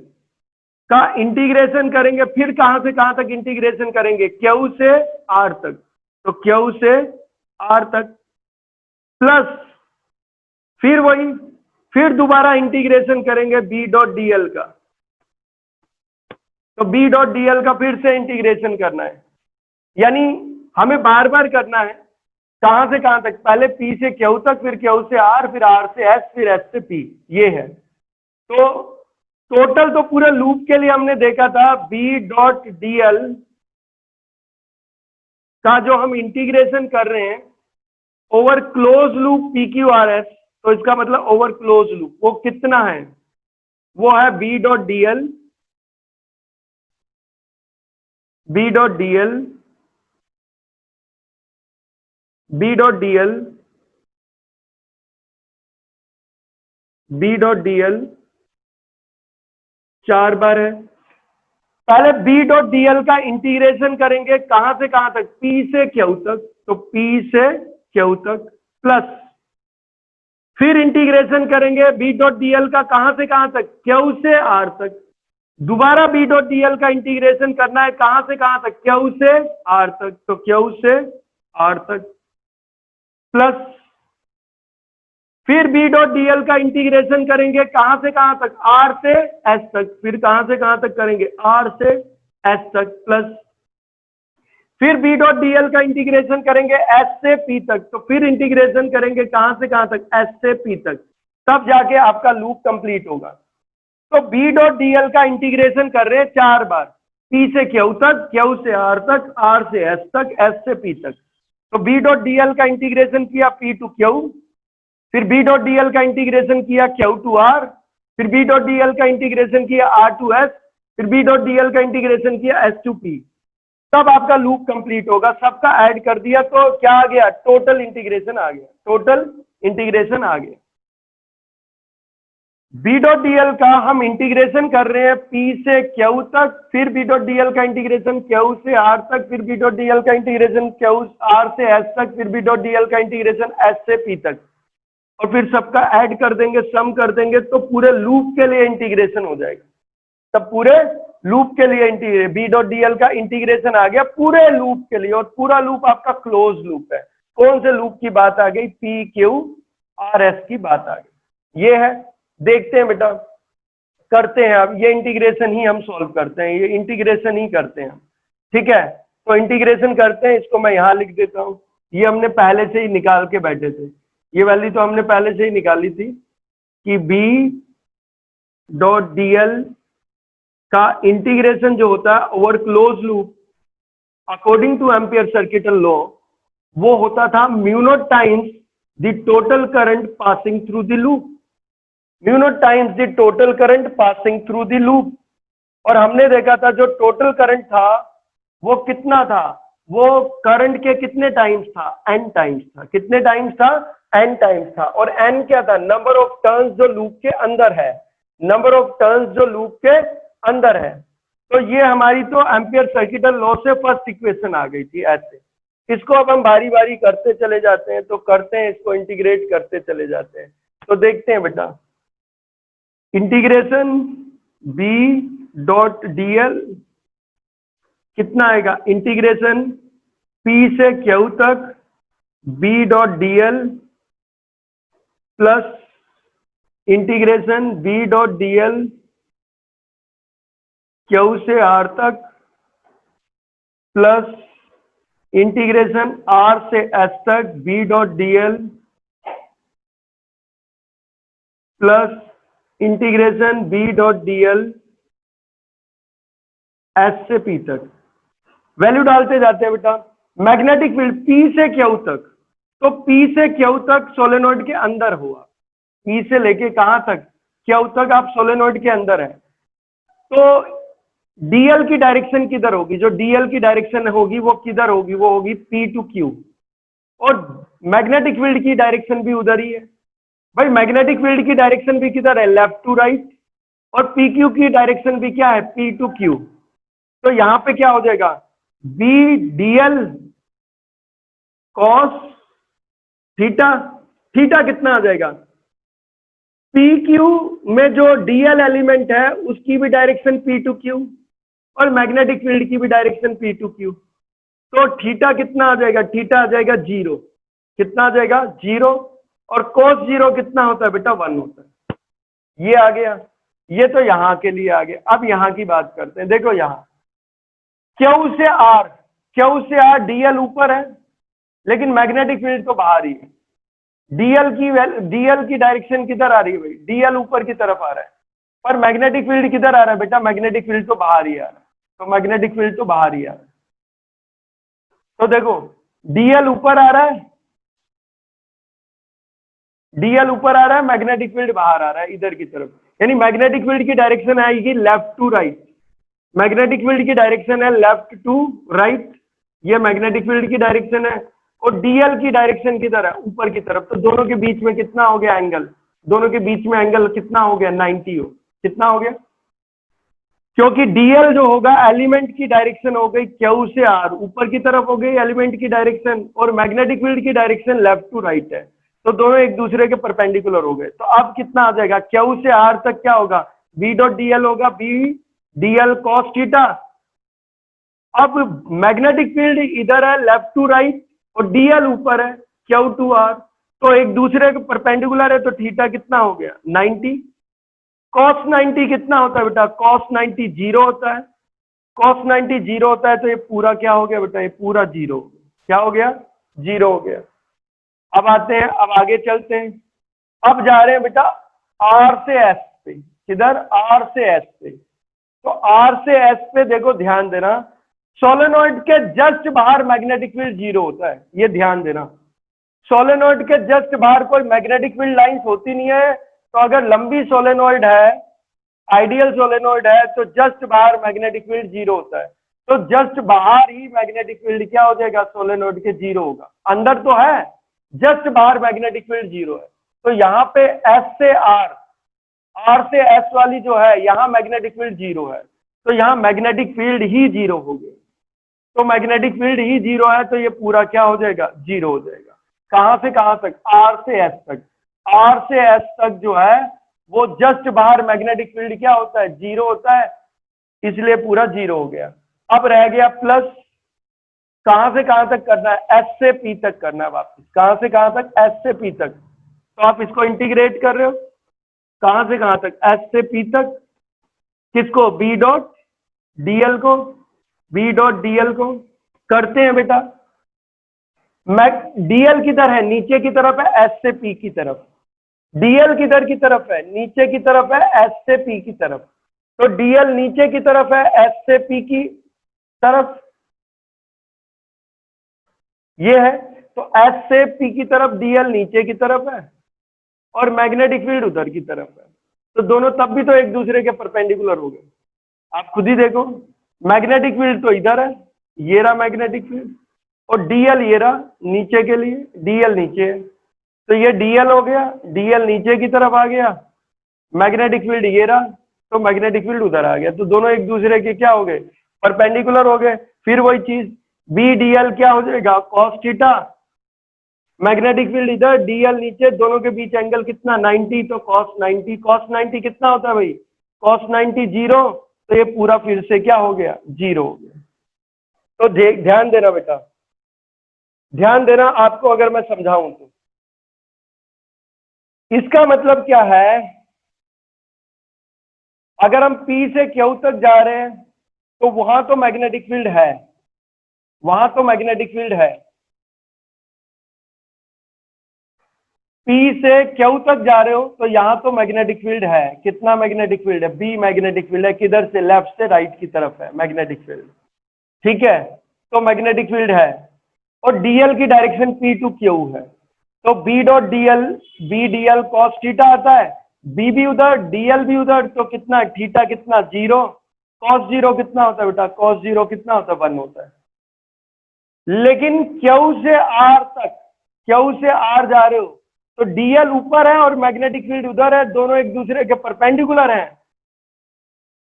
का इंटीग्रेशन करेंगे, फिर कहां से कहां तक इंटीग्रेशन करेंगे, Q से R तक, तो Q से R तक, प्लस फिर वही, फिर दोबारा इंटीग्रेशन करेंगे B डॉट डीएल का, तो B डॉट डीएल का फिर से इंटीग्रेशन करना है, यानी हमें बार बार करना है, कहां से कहां तक, पहले P से Q तक, फिर Q से R, फिर R से S, फिर S से P, ये है। तो टोटल तो पूरे लूप के लिए हमने देखा था B डॉट डीएल का जो हम इंटीग्रेशन कर रहे हैं ओवर क्लोज लूप PQRS, तो इसका मतलब ओवर क्लोज लूप वो कितना है, वो है B dot DL, B dot DL, B dot DL, B dot dl 4 बार है। पहले B डॉट डीएल का इंटीग्रेशन करेंगे कहां से कहां तक, P से Q तक, तो P से Q तक, प्लस फिर इंटीग्रेशन करेंगे B डॉट डीएल का कहां से कहां तक, Q से R तक, दोबारा B डॉट डीएल का इंटीग्रेशन करना है कहां से कहां तक, Q से R तक, तो Q से R तक, प्लस फिर B डॉट डीएल का इंटीग्रेशन करेंगे कहां से कहां तक, R से S तक, फिर कहां से कहां तक करेंगे, R से S तक, प्लस फिर B डॉट डीएल का इंटीग्रेशन करेंगे S से P तक, तो फिर इंटीग्रेशन करेंगे कहां से कहां तक, S से P तक, तब जाके आपका लूप कंप्लीट होगा। तो B डॉट डीएल का इंटीग्रेशन कर रहे हैं 4 बार, P से Q तक, Q से R तक, R से S तक, S से P तक। तो B डॉट डीएल का इंटीग्रेशन किया P टू Q, फिर B डॉट डीएल का इंटीग्रेशन किया Q टू R, फिर B डॉट डीएल का इंटीग्रेशन किया R टू S, फिर B डॉट डीएल का इंटीग्रेशन किया S टू P, तब आपका लूप कंप्लीट होगा। सबका ऐड कर दिया तो क्या आ गया, टोटल इंटीग्रेशन आ गया, टोटल इंटीग्रेशन आ गया। B डॉट डीएल का हम इंटीग्रेशन कर रहे हैं P से Q तक, फिर B डॉट डीएल का इंटीग्रेशन Q से R तक, फिर B डॉट डीएल का इंटीग्रेशन Q R से S तक, फिर B डॉट डीएल का इंटीग्रेशन S से P तक, और फिर सबका ऐड कर देंगे, सम कर देंगे, तो पूरे लूप के लिए इंटीग्रेशन हो जाएगा। तब पूरे लूप के लिए B डॉट डीएल का इंटीग्रेशन आ गया पूरे लूप के लिए, और पूरा लूप आपका क्लोज लूप है। कौन से लूप की बात आ गई, PQRS की बात आ गई। ये है, देखते हैं बेटा, करते हैं अब ये इंटीग्रेशन ही हम सॉल्व करते हैं, ये इंटीग्रेशन ही करते हैं, ठीक है। तो इंटीग्रेशन करते हैं, इसको मैं यहां लिख देता हूं, ये हमने पहले से ही निकाल के बैठे थे, ये वैल्यू तो हमने पहले से ही निकाली थी कि B डॉट डीएल का इंटीग्रेशन जो होता है over close loop according to Ampere circuital law, वो होता था mu naught times the total current passing through the loop, mu naught times the total current passing through the loop. और हमने देखा था जो टोटल करंट था वो कितना था, वो करंट के कितने टाइम्स था, n टाइम्स था। कितने टाइम्स था, n टाइम्स था। और n क्या था, नंबर ऑफ टर्न्स जो लूप के अंदर है, नंबर ऑफ टर्न्स जो लूप के अंदर है। तो ये हमारी तो एम्पियर सर्किटल लॉ से फर्स्ट इक्वेशन आ गई थी ऐसे। इसको अब हम बारी बारी करते चले जाते हैं, तो करते हैं, इसको इंटीग्रेट करते चले जाते हैं। तो देखते हैं बेटा, इंटीग्रेशन B डॉट डीएल कितना आएगा, इंटीग्रेशन P से Q तक B dot dl plus integration B dot DL Q से R तक प्लस इंटीग्रेशन R से S तक B dot dl plus integration B dot DL S से P तक। वैल्यू डालते जाते हैं बेटा। मैग्नेटिक फील्ड P से Q तक, तो P से Q तक सोलेनोइड के अंदर हुआ, P से लेके कहां तक, Q तक आप सोलेनोइड के अंदर है। तो डीएल की डायरेक्शन किधर होगी, जो डीएल की डायरेक्शन होगी वो किधर होगी, वो होगी पी टू क्यू, और मैग्नेटिक फील्ड की डायरेक्शन भी उधर ही है भाई। मैग्नेटिक फील्ड की डायरेक्शन भी किधर है, लेफ्ट टू राइट, और पी क्यू की डायरेक्शन भी क्या है, पी टू क्यू। तो यहां पे क्या हो जाएगा, B DL cos theta, theta कितना आ जाएगा, पी क्यू में जो डीएल एलिमेंट है उसकी भी डायरेक्शन पी टू क्यू, और मैग्नेटिक फील्ड की भी डायरेक्शन पी टू क्यू। तो थीटा कितना आ जाएगा, थीटा आ जाएगा 0। कितना आ जाएगा, 0। और cos 0 कितना होता है बेटा, 1 होता है। ये आ गया, ये तो यहां के लिए आ गया। अब यहां की बात करते हैं। देखो यहां क्यू से आर डीएल ऊपर है, लेकिन मैग्नेटिक फील्ड तो बाहर ही है। डीएल की डायरेक्शन किधर आ रही है भाई, डीएल ऊपर की तरफ आ रहा है, पर मैग्नेटिक फील्ड किधर आ रहा है बेटा, मैग्नेटिक फील्ड तो बाहर ही आ रहा है। तो मैग्नेटिक फील्ड तो बाहर ही आ रहा है। तो देखो डीएल ऊपर आ रहा है, डीएल ऊपर आ रहा है, मैग्नेटिक फील्ड बाहर आ रहा है इधर की तरफ, यानी मैग्नेटिक फील्ड की डायरेक्शन आएगी left to right. Magnetic field की डायरेक्शन है लेफ्ट टू राइट, ये मैग्नेटिक फील्ड की डायरेक्शन है। और डीएल की डायरेक्शन किधर है, ऊपर की तरफ। तो दोनों के बीच में कितना हो गया एंगल, दोनों के बीच में एंगल कितना हो गया, 90 हो। कितना हो गया, क्योंकि डीएल जो होगा एलिमेंट की डायरेक्शन हो गई क्यू से आर, ऊपर की तरफ हो गई एलिमेंट की डायरेक्शन, और मैग्नेटिक फील्ड की डायरेक्शन लेफ्ट टू राइट है। तो दोनों एक दूसरे के परपेंडिकुलर हो गए। तो अब कितना आ जाएगा, क्यू से आर तक क्या होगा, बी डॉट डीएल होगा, बी डीएल कॉस थीटा। अब मैग्नेटिक फील्ड इधर है लेफ्ट टू राइट, और डीएल ऊपर है क्यू टू आर, तो एक दूसरे के परपेंडिकुलर है। तो थीटा कितना हो गया, 90। कॉस 90 कितना होता है बेटा, कॉस 90 0 होता है। कॉस 90 0 होता है, तो ये पूरा क्या हो गया बेटा, ये पूरा 0 हो गया। क्या हो गया, 0 हो गया। अब आते हैं, अब आगे चलते हैं। अब जा रहे हैं बेटा आर से एस पे, किधर, आर से एस पे। तो आर से एस पे देखो, ध्यान देना, सोलेनोइड के जस्ट बाहर मैग्नेटिक फील्ड 0 होता है, ये ध्यान देना। सोलेनोइड के जस्ट बाहर कोई मैग्नेटिक फील्ड लाइंस होती नहीं है। तो अगर लंबी सोलेनोइड है, आइडियल सोलेनोइड है, तो जस्ट बाहर मैग्नेटिक फील्ड 0 होता है। तो जस्ट बाहर ही मैग्नेटिक फील्ड क्या हो जाएगा, सोलेनोइड के 0 होगा। अंदर तो है, जस्ट बाहर मैग्नेटिक फील्ड 0 है। तो यहाँ पे एस से आर, आर से एस वाली जो है, यहाँ मैग्नेटिक फील्ड 0 है, तो यहाँ मैग्नेटिक फील्ड ही 0 हो गया। तो मैग्नेटिक फील्ड ही 0 है, तो ये पूरा क्या हो जाएगा, 0 हो जाएगा। कहां से कहां तक, आर से एस तक। आर से एस तक जो है वो जस्ट बाहर मैग्नेटिक फील्ड क्या होता है, 0 होता है, इसलिए पूरा 0 हो गया। अब रह गया प्लस, कहां से कहां तक करना है, एस से पी तक करना है वापस। कहां से कहां तक, एस से पी तक। तो आप इसको इंटीग्रेट कर रहे हो, कहां से कहां तक, एस से पी तक। किसको, बी डॉट डीएल को, बी डॉट डीएल को करते हैं बेटा। डीएल किधर है, नीचे की तरफ है, एस से पी की तरफ। डीएल किधर की तरफ है, नीचे की तरफ है, एस से पी की तरफ। तो डीएल नीचे की तरफ है, एस से पी की तरफ, ये है। तो एस से पी की तरफ डीएल नीचे की तरफ है, और मैग्नेटिक फील्ड उधर की तरफ है। तो दोनों तब भी तो एक दूसरे के परपेंडिकुलर हो गए। आप खुद ही देखो, मैग्नेटिक फील्ड तो इधर है, ये रहा मैग्नेटिक फील्ड, और डीएल ये रहा नीचे के लिए, डीएल नीचे है। तो ये डीएल हो गया, डीएल नीचे की तरफ आ गया, मैग्नेटिक फील्ड ये रहा, तो मैग्नेटिक फील्ड उधर आ गया। तो दोनों एक दूसरे के क्या हो गए, परपेंडिकुलर हो गए। फिर वही चीज, बी डीएल क्या हो जाएगा, कॉस थीटा। मैग्नेटिक फील्ड इधर, डीएल नीचे, दोनों के बीच एंगल कितना, 90। तो कॉस 90, कॉस 90 कितना होता है भाई, कॉस 90 0। तो ये पूरा फिर से क्या हो गया, 0 हो गया। तो ध्यान देना बेटा, ध्यान देना। आपको अगर मैं समझाऊं तो इसका मतलब क्या है, अगर हम P से Q तक जा रहे हैं तो वहां तो मैग्नेटिक फील्ड है, वहां तो मैग्नेटिक फील्ड है। P से Q तक जा रहे हो तो यहां तो मैग्नेटिक फील्ड है। कितना मैग्नेटिक फील्ड है, B मैग्नेटिक फील्ड है। किधर से, लेफ्ट से राइट की तरफ है मैग्नेटिक फील्ड, ठीक है। तो मैग्नेटिक फील्ड है, और डीएल की डायरेक्शन P टू Q है। तो B dot DL, B DL cos theta आता है, बी भी उधर, डीएल भी उधर, तो कितना, थीटा कितना, 0। cos जीरो कितना होता है बेटा, cos जीरो कितना होता है, 1 होता है। लेकिन क्यू से आर तक, क्यू से आर जा रहे हो तो डीएल ऊपर है और मैग्नेटिक फील्ड उधर है, दोनों एक दूसरे के परपेंडिकुलर हैं,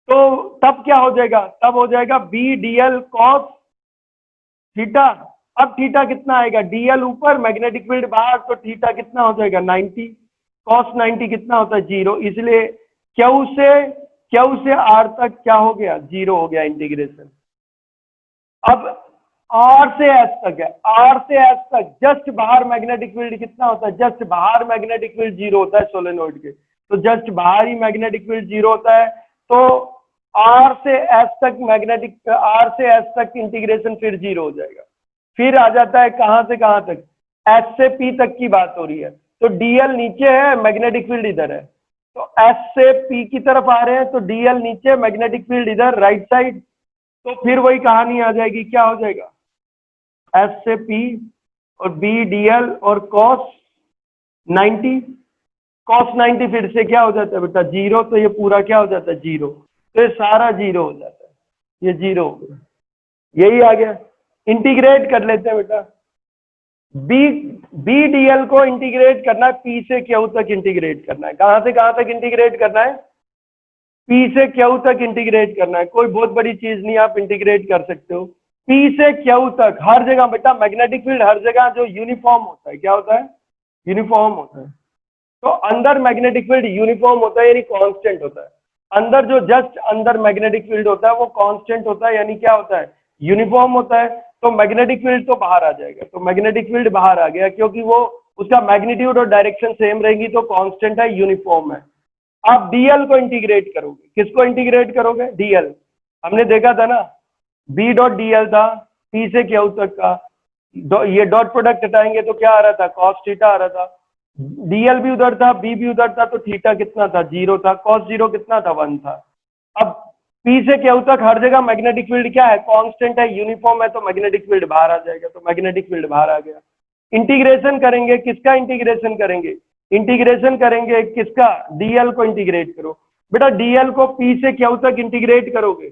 तो तब क्या हो जाएगा, तब हो जाएगा बी डीएल कॉस थीटा। अब थीटा कितना आएगा, डीएल ऊपर मैग्नेटिक फील्ड बाहर, तो थीटा कितना हो जाएगा 90, कॉस 90 कितना होता है 0, इसलिए क्यू से आर तक क्या हो गया, 0 हो गया इंटीग्रेशन। अब आर से एस तक है, आर से एस तक जस्ट बाहर मैग्नेटिक फील्ड कितना होता है, जस्ट बाहर मैग्नेटिक फील्ड 0 होता है सोलेनोइड के, तो जस्ट बाहर ही मैग्नेटिक फील्ड 0 होता है, तो आर से एस तक मैग्नेटिक, आर से एस तक इंटीग्रेशन फिर 0 हो जाएगा। फिर आ जाता है कहां से कहां तक, एस से पी तक की बात हो रही है, तो डीएल नीचे है, मैग्नेटिक फील्ड इधर है, तो एस से पी की तरफ आ रहे हैं, तो डीएल नीचे, मैग्नेटिक फील्ड इधर राइट साइड, तो फिर वही कहानी आ जाएगी, क्या हो जाएगा, एस से पी और बी डीएल और कॉस 90, कॉस 90 फिर से क्या हो जाता है बेटा 0, तो ये पूरा क्या हो जाता है 0, तो ये सारा 0 हो जाता है, ये 0 हो गया, यही आ गया। इंटीग्रेट कर लेते हैं बेटा, बी बी डीएल को इंटीग्रेट करना है, पी से क्यू तक इंटीग्रेट करना है, कहां से कहां तक इंटीग्रेट करना है, पी से क्यू तक इंटीग्रेट करना है, कोई बहुत बड़ी चीज नहीं, आप इंटीग्रेट कर सकते हो पी से क्यू तक, हर जगह बेटा मैग्नेटिक फील्ड हर जगह जो यूनिफॉर्म होता है, क्या होता है, यूनिफॉर्म होता है, तो अंदर मैग्नेटिक फील्ड यूनिफॉर्म होता है यानी कांस्टेंट होता है, अंदर जो जस्ट अंदर मैग्नेटिक फील्ड होता है वो कांस्टेंट होता है यानी क्या होता है, यूनिफॉर्म होता है, तो मैग्नेटिक फील्ड तो बाहर आ जाएगा, तो मैग्नेटिक फील्ड बाहर आ गया क्योंकि वो उसका मैग्नीट्यूड और डायरेक्शन सेम रहेगी, तो कांस्टेंट है, यूनिफॉर्म है। आप डीएल को इंटीग्रेट करोगे, किसको इंटीग्रेट करोगे, डीएल, हमने देखा था ना, बी डॉट डीएल था पी से क्यू तक का, ये डॉट प्रोडक्ट हटाएंगे तो क्या आ रहा था, कॉस थीटा आ रहा था, डीएल भी उधर था, बी भी उधर था, तो थीटा कितना था 0 था, कॉस 0 कितना था 1 था। अब पी से क्यू तक हर जगह मैग्नेटिक फील्ड क्या है, कांस्टेंट है, यूनिफॉर्म है, तो मैग्नेटिक फील्ड बाहर आ जाएगा, तो मैग्नेटिक फील्ड बाहर आ गया। इंटीग्रेशन करेंगे, किसका इंटीग्रेशन करेंगे, इंटीग्रेशन करेंगे किसका, डीएल को इंटीग्रेट करो बेटा, डीएल को पी से क्यू तक इंटीग्रेट करोगे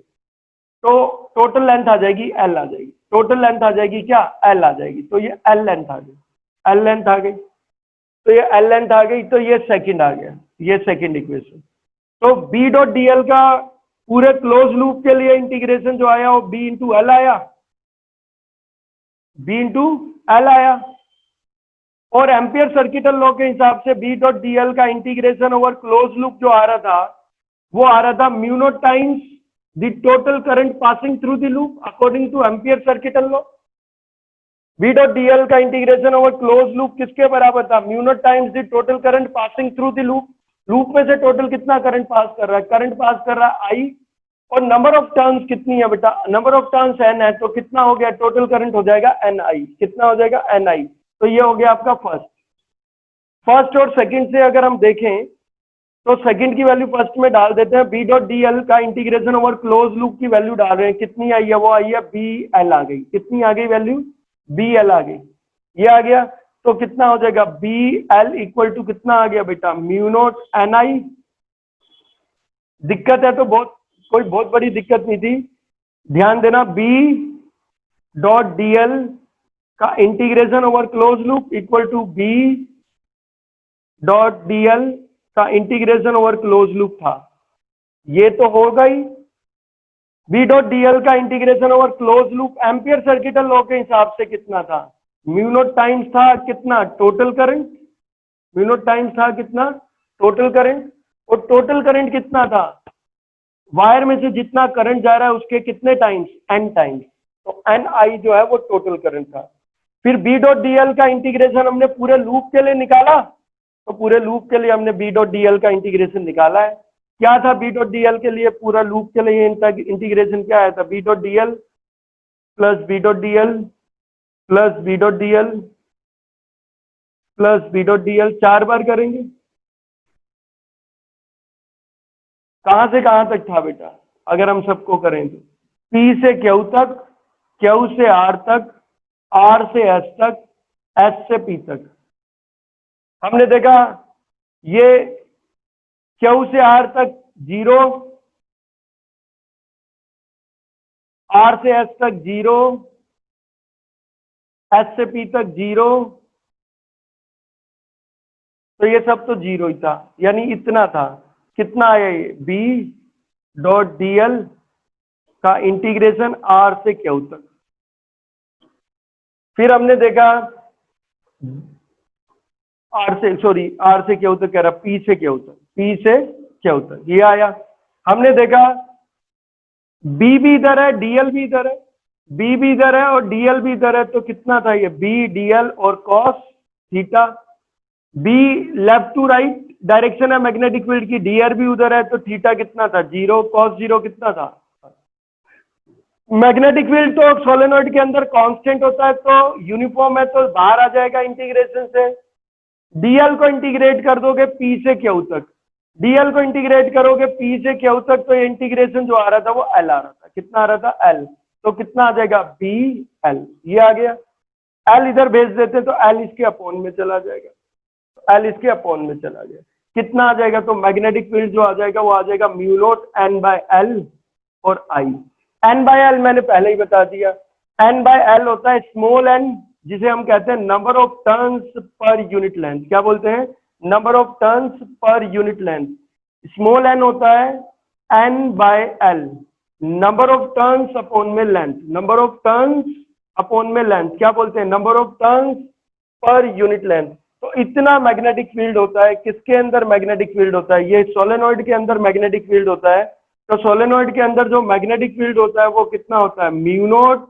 तो टोटल लेंथ आ जाएगी एल आ जाएगी, टोटल लेंथ आ जाएगी क्या, एल आ जाएगी, तो ये एल लेंथ आ गई, एल लेंथ आ गई, तो ये एल लेंथ आ गई, तो ये सेकंड आ गया, ये सेकंड इक्वेशन। तो बी डॉट डीएल का पूरे क्लोज लूप के लिए इंटीग्रेशन जो आया वो बी इंटू एल आया, बी इंटू एल आया, और एम्पियर सर्किटल लॉ के हिसाब से बी डॉट डीएल का इंटीग्रेशन ओवर क्लोज लूप जो आ रहा था वो आ रहा था mu naught times the total current passing through the loop according to Ampere circuital law. B dot DL का इंटीग्रेशन ओवर क्लोज लूप किसके बराबर था, mu naught times the total current passing through the loop, loop में से टोटल कितना करंट पास कर रहा है, करंट पास कर रहा है आई, और नंबर ऑफ टर्न्स कितनी है बेटा, नंबर ऑफ टर्न्स एन है, तो कितना हो गया, टोटल करंट हो जाएगा एन आई, कितना हो जाएगा एन आई, तो ये हो गया आपका फर्स्ट और सेकंड से अगर हम देखें तो सेकंड की वैल्यू फर्स्ट में डाल देते हैं, बी डॉट डी एल का इंटीग्रेशन ओवर क्लोज लूप की वैल्यू डाल रहे हैं, कितनी आई है, वो आई है बी एल आ गई, कितनी आ गई वैल्यू, बी एल आ गई, ये आ गया, तो कितना हो जाएगा बी एल इक्वल टू कितना आ गया बेटा, म्यू नॉट एन आई। दिक्कत है तो कोई बहुत बड़ी दिक्कत नहीं थी, ध्यान देना, बी डॉट डी एल का integration over close loop equal to B dot D L का इंटीग्रेशन ओवर क्लोज लूप था, ये तो होगा ही। बी डॉट डीएल का integration over close loop Ampere circuital law के हिसाब से कितना था, म्यू नॉट टाइम्स था कितना, total current, mu naught times था कितना, टोटल करंट, और टोटल करंट कितना था, वायर में से जितना करंट जा रहा है उसके कितने टाइम्स, एन टाइम्स, तो एन आई जो है वो टोटल करंट था। फिर बी डॉट डीएल का इंटीग्रेशन हमने पूरे लूप के लिए निकाला, तो पूरे लूप के लिए हमने बी डॉट डीएल का इंटीग्रेशन निकाला है, क्या था बी डॉट डीएल के लिए, पूरा लूप के लिए इंटीग्रेशन क्या आया था, B dot dl plus B dot dl plus B dot dl plus B dot dl, 4 बार करेंगे, कहां से कहां तक था बेटा, अगर हम सबको करें तो पी से क्यू तक, क्यू से आर तक, आर से एस तक, एस से पी तक। हमने देखा ये क्यू से आर तक 0, आर से एस तक 0, एस से पी तक 0, तो ये सब तो 0 ही था, यानी इतना था। कितना आया ये बी डॉट डी एल का इंटीग्रेशन आर से क्यू तक। फिर हमने देखा आर से क्यू तक कह रहा, पी से क्यू तक, पी से क्यू तक ये आया। हमने देखा बी भी इधर है, डीएल भी इधर है, बी भी इधर है और डीएल भी इधर है, तो कितना था ये बी डीएल और cos theta. B left to right direction है मैग्नेटिक फील्ड की, डीआर भी उधर है, तो थीटा कितना था 0, कॉस 0 कितना था। मैग्नेटिक फील्ड तो सोलेनॉइड के अंदर कांस्टेंट होता है, तो यूनिफॉर्म है, तो बाहर आ जाएगा इंटीग्रेशन से। डीएल को इंटीग्रेट कर दोगे पी से क्यू तक, डीएल को इंटीग्रेट करोगे पी से क्यू तक, तो ये इंटीग्रेशन जो आ रहा था वो एल आ रहा था। कितना आ रहा था एल, तो कितना आ जाएगा बी एल, ये आ गया। एल इधर भेज देते तो एल इसके अपॉन में चला जाएगा, तो एल इसके अपॉन में चला गया। कितना आ जाएगा, तो मैग्नेटिक फील्ड जो आ जाएगा वो आ जाएगा mu naught N by L और आई। एन बाय एल मैंने पहले ही बता दिया, एन बाय एल होता है स्मॉल एन, जिसे हम कहते हैं number of turns per unit length. क्या बोलते हैं, number of turns per unit length. Small N होता है N by L, number of turns upon में length, number of turns upon में लेंथ। क्या बोलते हैं, number of turns per unit length. तो इतना मैग्नेटिक फील्ड होता है। किसके अंदर मैग्नेटिक फील्ड होता है, ये सोलेनॉइड के अंदर मैग्नेटिक फील्ड होता है। तो सोलेनॉइड के अंदर जो मैग्नेटिक फील्ड होता है वो कितना होता है, म्यू नॉट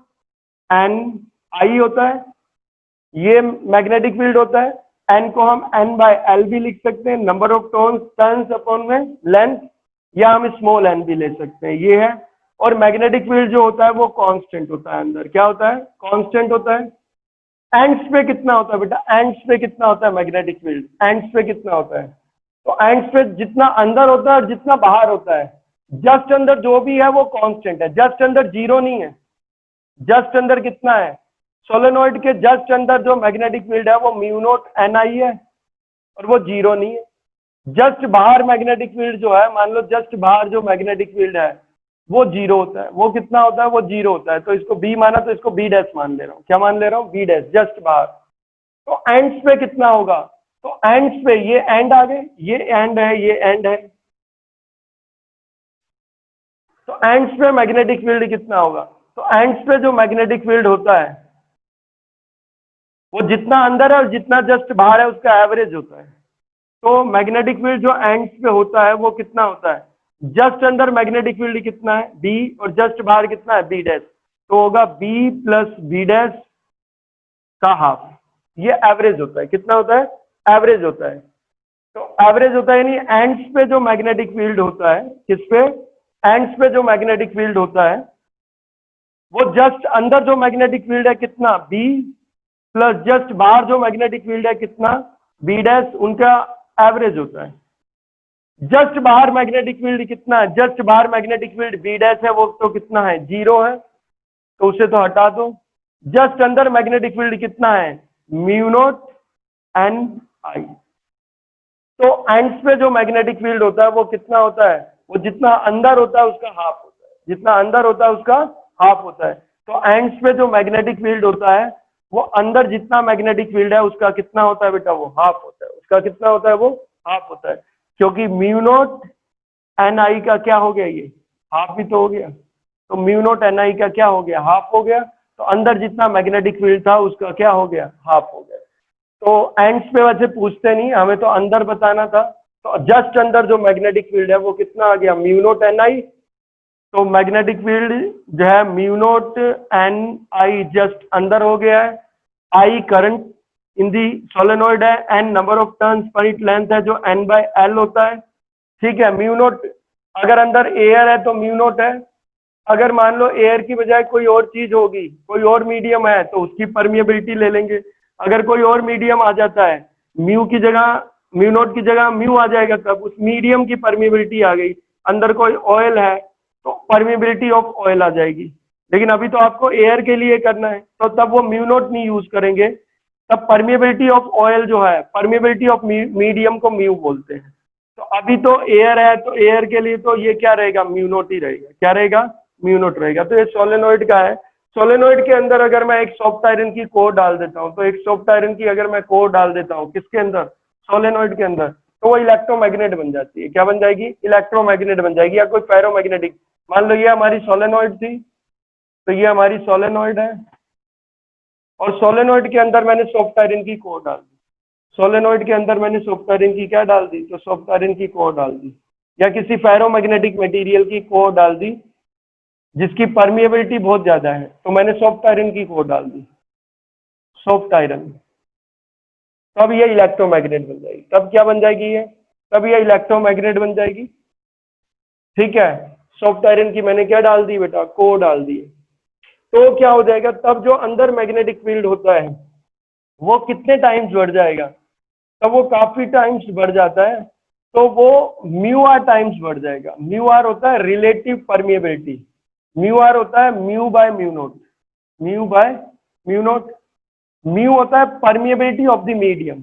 एन आई होता है, ये मैग्नेटिक फील्ड होता है। एन को हम एन बाय एल भी लिख सकते हैं, नंबर ऑफ टर्न्स अपॉन में लेंथ, या हम स्मॉल एन भी ले सकते हैं, ये है। और मैग्नेटिक फील्ड जो होता है वो कांस्टेंट होता है अंदर। क्या होता है, कांस्टेंट होता है। एंड्स पे कितना होता है बेटा, एंड्स पे कितना होता है मैग्नेटिक फील्ड, एंड्स पे कितना होता है, तो एंड्स पे जितना अंदर होता है और जितना बाहर होता है, जस्ट अंदर जो भी है वो कांस्टेंट है, जस्ट अंदर 0 नहीं है। जस्ट अंदर कितना है, सोलेनॉइड के जस्ट अंदर जो मैग्नेटिक फील्ड है वो म्यू नॉट एन आई है और वो 0 नहीं है। जस्ट बाहर मैग्नेटिक फील्ड जो है, मान लो जस्ट बाहर जो मैग्नेटिक फील्ड है वो 0 होता है। वो कितना होता है, वो 0 होता है। तो इसको बी माना, तो इसको बी डैश मान ले रहा हूँ। क्या मान ले रहा हूँ, बी डैश, जस्ट बाहर। तो एंड्स पे कितना होगा, तो एंड्स पे ये एंड आ गए, ये एंड है, ये एंड है, तो एंड्स पे मैग्नेटिक फील्ड कितना होगा। तो एंड्स पे जो मैग्नेटिक फील्ड होता है वो जितना अंदर है और जितना जस्ट बाहर है उसका एवरेज होता है। तो मैग्नेटिक फील्ड जो एंड्स पे होता है वो कितना होता है, जस्ट अंदर मैग्नेटिक फील्ड कितना है बी, और जस्ट बाहर कितना है बी डैश, तो होगा बी प्लस बी डैश का हाफ। ये एवरेज होता है। कितना होता है, एवरेज होता है। तो एवरेज होता है, यानी एंड्स पे जो मैग्नेटिक फील्ड होता है, किस पे, एंड्स पे जो मैग्नेटिक फील्ड होता है वो जस्ट अंदर जो मैग्नेटिक फील्ड है कितना बी, प्लस जस्ट बाहर जो मैग्नेटिक फील्ड है कितना बी डैश, उनका एवरेज होता है। जस्ट बाहर मैग्नेटिक फील्ड कितना है, जस्ट बाहर मैग्नेटिक फील्ड बी डैश है, वो तो कितना है 0 है, तो उसे तो हटा दो। जस्ट अंदर मैग्नेटिक फील्ड कितना है म्यू नॉट एन आई। तो एंड्स पे जो मैग्नेटिक फील्ड होता है वो कितना होता है, वो जितना अंदर होता है उसका हाफ होता है, जितना अंदर होता है उसका हाफ होता है। तो एंड्स पे जो मैग्नेटिक फील्ड होता है वो अंदर जितना मैग्नेटिक फील्ड है उसका कितना होता है बेटा, वो हाफ होता है। उसका कितना होता है, वो हाफ होता है, क्योंकि म्यू नॉट एन आई का क्या हो गया, ये हाफ ही तो हो गया। तो म्यू नॉट एन आई का क्या हो गया, हाफ हो गया। तो अंदर जितना मैग्नेटिक फील्ड था उसका क्या हो गया, हाफ हो गया। तो एंड्स पे वैसे पूछते नहीं, हमें तो अंदर बताना था। तो जस्ट अंदर जो मैग्नेटिक फील्ड है वो कितना आ गया, म्यू नॉट एन आई। तो मैग्नेटिक फील्ड जो है mu naught N I just अंदर हो गया है। I current in the solenoid है, N number of turns per unit length है जो एन बाय एल होता है। ठीक है, म्यू नॉट, अगर अंदर एयर है तो म्यू नॉट है। अगर मान लो एयर की बजाय कोई और चीज होगी, कोई और मीडियम है, तो उसकी परमिएबिलिटी ले लेंगे। अगर कोई और मीडियम आ जाता है, म्यू की जगह, म्यू नॉट की जगह म्यू आ जाएगा, तब उस मीडियम की परमिएबिलिटी आ गई। अंदर कोई ऑयल है तो परमिएबिलिटी ऑफ ऑयल आ जाएगी। लेकिन अभी तो आपको एयर के लिए करना है, तो तब वो म्यू नॉट नहीं यूज करेंगे, तब परमिएबिलिटी ऑफ ऑयल जो है, परमिएबिलिटी ऑफ मीडियम को म्यू बोलते हैं। तो अभी तो एयर है, तो एयर के लिए तो ये क्या रहेगा, म्यू नॉट ही रहेगा। क्या रहेगा, म्यू नॉट रहेगा। तो ये सोलेनोइड का है। सोलेनोइड के अंदर अगर मैं एक सॉफ्ट आयरन की कोर डाल देता हूँ, तो एक सॉफ्ट आयरन की अगर मैं कोर डाल देता हूँ किसके अंदर, सोलेनोइड के अंदर, तो वो इलेक्ट्रोमैग्नेट बन जाती है। क्या बन जाएगी, इलेक्ट्रोमैग्नेट बन जाएगी, या कोई फेरोमैग्नेटिक। मान लो ये हमारी सोलेनोइड थी, तो ये हमारी सोलेनोइड है, और सोलेनोइड के अंदर मैंने सॉफ्ट आयरन की कोर डाल दी। सोलेनोइड के अंदर मैंने सॉफ्ट आयरन की क्या डाल दी, तो सॉफ्ट आयरन की कोर डाल दी, या किसी फेरोमैग्नेटिक मटेरियल की कोर डाल दी जिसकी परमिएबिलिटी बहुत ज्यादा है, तो मैंने सॉफ्ट आयरन की कोर डाल दी, सॉफ्ट आयरन। तब ये इलेक्ट्रोमैग्नेट बन जाएगी। तब क्या बन जाएगी ये, तब ये इलेक्ट्रोमैग्नेट बन जाएगी। ठीक है, सॉफ्ट आयरन की मैंने क्या डाल दी बेटा, कोर डाल दी। तो क्या हो जाएगा, तब जो अंदर मैग्नेटिक फील्ड होता है वो कितने टाइम्स बढ़ जाएगा, तब वो काफी टाइम्स बढ़ जाता है, तो वो म्यू आर टाइम्स बढ़ जाएगा। म्यू आर होता है रिलेटिव परमिएबिलिटी, म्यू आर होता है mu by mu naught, mu by mu naught. Mu होता है permeability of the medium.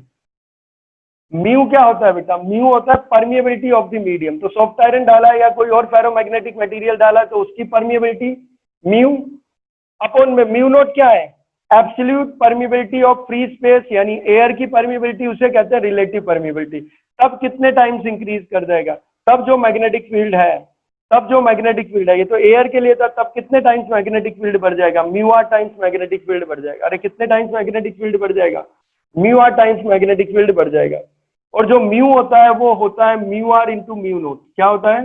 Mu क्या होता है बेटा, म्यू होता है परमिएबिलिटी ऑफ द मीडियम। तो सॉफ्ट आयरन डाला है या कोई और फेरोमैग्नेटिक मटेरियल डाला है, तो उसकी परमिएबिलिटी म्यू अपॉन में म्यू नोट क्या है, absolute permeability of free space, यानी एयर की परमिएबिलिटी, उसे कहते हैं रिलेटिव परमिएबिलिटी। तब कितने टाइम्स इंक्रीज कर जाएगा, तब जो मैग्नेटिक फील्ड है, तब जो मैग्नेटिक फील्ड है, ये तो एयर के लिए था, तब कितने टाइम्स मैग्नेटिक फील्ड बढ़ जाएगा, mu R times magnetic field बढ़ जाएगा। अरे कितने टाइम्स मैग्नेटिक फील्ड बढ़ जाएगा, mu R times magnetic field बढ़ जाएगा। और जो म्यू होता है वो होता है mu R into mu naught. क्या होता है,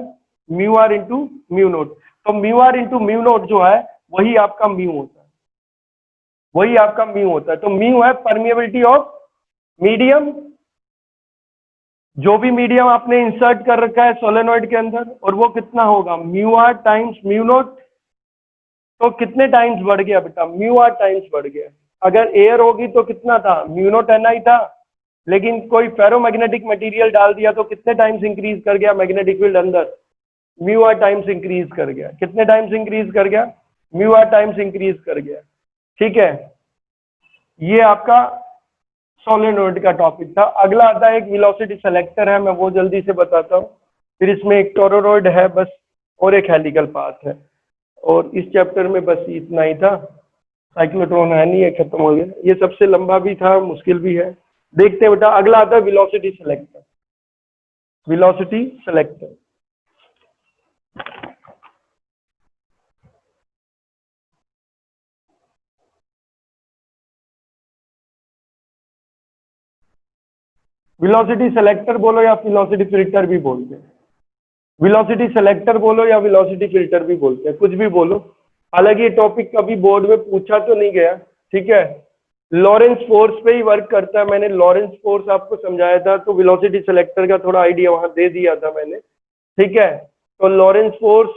mu R into mu naught. तो mu R into mu naught जो है वही आपका म्यू होता है, वही आपका म्यू होता है। तो म्यू है परमिएबिलिटी ऑफ मीडियम, जो भी मीडियम आपने इंसर्ट कर रखा है सोलेनोइड के अंदर, और वो कितना होगा, mu R times mu naught. तो कितने टाइम्स बढ़ गया बेटा, म्यू आर टाइम्स बढ़ गया। अगर एयर होगी तो कितना था, म्यू नोट एन आई था, लेकिन कोई फेरोमैग्नेटिक मटेरियल डाल दिया तो कितने टाइम्स इंक्रीज कर गया मैग्नेटिक फील्ड अंदर, म्यू आर टाइम्स इंक्रीज कर गया। कितने टाइम्स इंक्रीज कर गया, म्यू आर टाइम्स इंक्रीज कर गया। ठीक है, ये आपका सोलेनोइड का टॉपिक था। अगला आता है एक वेलोसिटी सेलेक्टर है, मैं वो जल्दी से बताता हूँ। फिर इसमें एक टोरोइड है बस, और एक हेलिकल पाथ है, और इस चैप्टर में बस इतना ही था। साइक्लोट्रॉन है नहीं, ये खत्म हो गया। ये सबसे लंबा भी था, मुश्किल भी है। देखते हैं बेटा, अगला आता है velocity selector. Velocity selector, velocity selector बोलो या वेलोसिटी फिल्टर भी बोलते हैं, वेलोसिटी सेलेक्टर बोलो या वेलोसिटी फिल्टर भी बोलते हैं, कुछ भी बोलो। हालांकि ये टॉपिक कभी बोर्ड में पूछा तो नहीं गया। ठीक है, लॉरेंस फोर्स पे ही वर्क करता है। मैंने लॉरेंस फोर्स आपको समझाया था, तो वेलोसिटी सेलेक्टर का थोड़ा आइडिया वहां दे दिया था मैंने। ठीक है, तो लॉरेंस फोर्स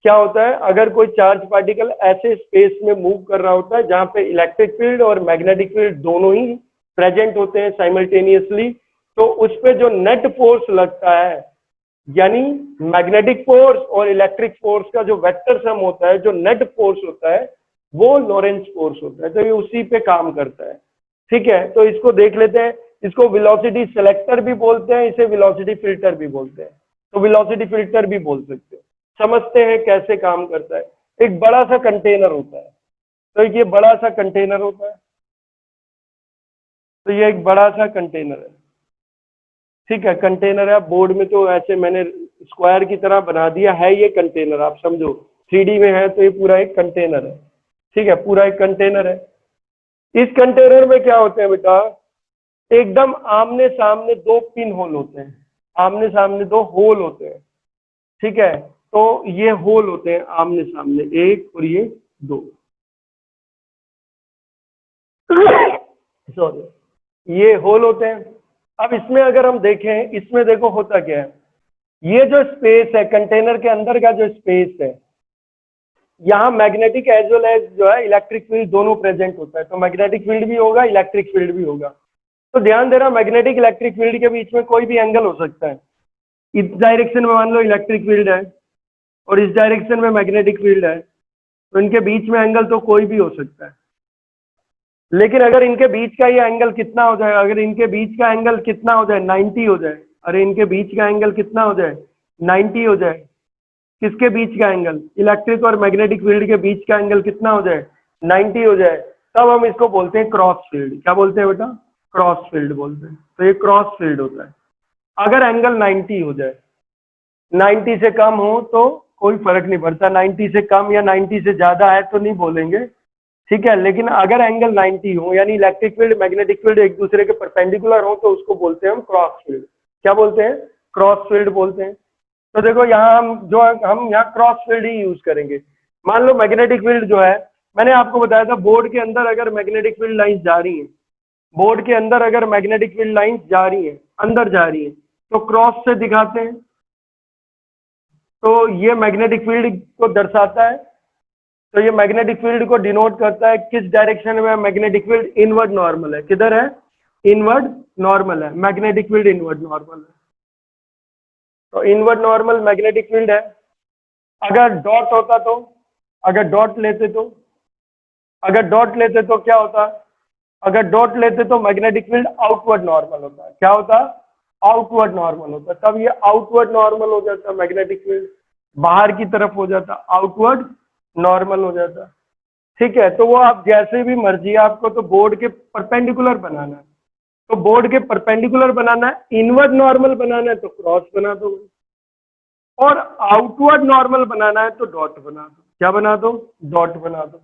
क्या होता है, अगर कोई चार्ज पार्टिकल ऐसे स्पेस में मूव कर रहा होता है जहां पे इलेक्ट्रिक फील्ड और मैग्नेटिक फील्ड दोनों ही प्रेजेंट होते हैं साइमल्टेनियसली, तो उस पर जो नेट फोर्स लगता है, यानी मैग्नेटिक फोर्स और इलेक्ट्रिक फोर्स का जो वेक्टर सम होता है, जो नेट फोर्स होता है, वो लॉरेंस फोर्स होता है। तो ये उसी पे काम करता है। ठीक है, तो इसको देख लेते हैं। इसको वेलोसिटी सेलेक्टर भी बोलते हैं, इसे वेलोसिटी फिल्टर भी बोलते हैं, तो वेलोसिटी फिल्टर भी बोल सकते हैं। समझते हैं कैसे काम करता है। एक बड़ा सा कंटेनर होता है, तो ये बड़ा सा कंटेनर होता है, तो ये एक बड़ा सा कंटेनर है। ठीक है, कंटेनर है। बोर्ड में तो ऐसे मैंने स्क्वायर की तरह बना दिया है, ये कंटेनर आप समझो, 3D में है, तो ये पूरा एक कंटेनर है। ठीक है, पूरा एक कंटेनर है। इस कंटेनर में क्या होते हैं बेटा, एकदम आमने सामने दो पिन होल होते हैं, आमने सामने दो होल होते हैं। ठीक है, तो ये होल होते हैं आमने सामने, एक और ये दो। सॉरी, ये होल होते हैं। अब इसमें अगर हम देखें, इसमें देखो होता क्या है, ये जो स्पेस है कंटेनर के अंदर का जो स्पेस है, यहाँ मैग्नेटिक एज वेल एज जो है इलेक्ट्रिक फील्ड दोनों प्रेजेंट होता है। तो मैग्नेटिक फील्ड भी होगा, इलेक्ट्रिक फील्ड भी होगा। तो ध्यान देना, मैग्नेटिक इलेक्ट्रिक फील्ड के बीच में कोई भी एंगल हो सकता है। इस डायरेक्शन में मान लो इलेक्ट्रिक फील्ड है और इस डायरेक्शन में मैग्नेटिक फील्ड है, तो इनके बीच में एंगल तो कोई भी हो सकता है। लेकिन अगर इनके बीच का ये एंगल कितना हो जाए, अगर इनके बीच का एंगल कितना हो जाए, 90 हो जाए, अरे इनके बीच का एंगल कितना हो जाए, 90 हो जाए, किसके बीच का एंगल, इलेक्ट्रिक और मैग्नेटिक फील्ड के बीच का एंगल कितना हो जाए, 90 हो जाए, तब हम इसको बोलते हैं क्रॉस फील्ड। क्या बोलते हैं बेटा, क्रॉस फील्ड बोलते हैं। तो ये क्रॉस फील्ड होता है अगर एंगल 90 हो जाए। 90 से कम हो तो कोई फर्क नहीं पड़ता, 90 से कम या 90 से ज्यादा है तो नहीं बोलेंगे, ठीक है। लेकिन अगर एंगल 90 हो यानी इलेक्ट्रिक फील्ड मैग्नेटिक फील्ड एक दूसरे के परपेंडिकुलर हो तो उसको बोलते हैं हम क्रॉस फील्ड। क्या बोलते हैं, क्रॉस फील्ड बोलते हैं। तो देखो यहाँ हम यहाँ क्रॉस फील्ड ही यूज करेंगे। मान लो मैग्नेटिक फील्ड जो है, मैंने आपको बताया था बोर्ड के अंदर अगर मैग्नेटिक फील्ड लाइंस जा रही हैं, बोर्ड के अंदर अगर मैग्नेटिक फील्ड लाइंस जा रही हैं, अंदर जा रही हैं, तो क्रॉस से दिखाते हैं। तो ये मैग्नेटिक फील्ड को दर्शाता है, तो ये मैग्नेटिक फील्ड को डिनोट करता है किस डायरेक्शन में मैग्नेटिक फील्ड, इनवर्ड नॉर्मल है। किधर है, इनवर्ड नॉर्मल है, मैग्नेटिक फील्ड इनवर्ड नॉर्मल है। तो इनवर्ड नॉर्मल मैग्नेटिक फील्ड है। अगर डॉट होता तो, अगर डॉट लेते तो, अगर डॉट लेते तो क्या होता, अगर डॉट लेते तो मैग्नेटिक फील्ड आउटवर्ड नॉर्मल होता। क्या होता, आउटवर्ड नॉर्मल होता। तब ये आउटवर्ड नॉर्मल हो जाता, मैग्नेटिक फील्ड बाहर की तरफ हो जाता, आउटवर्ड नॉर्मल हो जाता, ठीक है। तो वो आप जैसे भी मर्जी, आपको तो बोर्ड के परपेंडिकुलर बनाना है, तो बोर्ड के परपेंडिकुलर बनाना है, इनवर्ड नॉर्मल बनाना है तो क्रॉस बना दो, और आउटवर्ड नॉर्मल बनाना है तो डॉट बना दो। क्या बना दो, डॉट बना दो।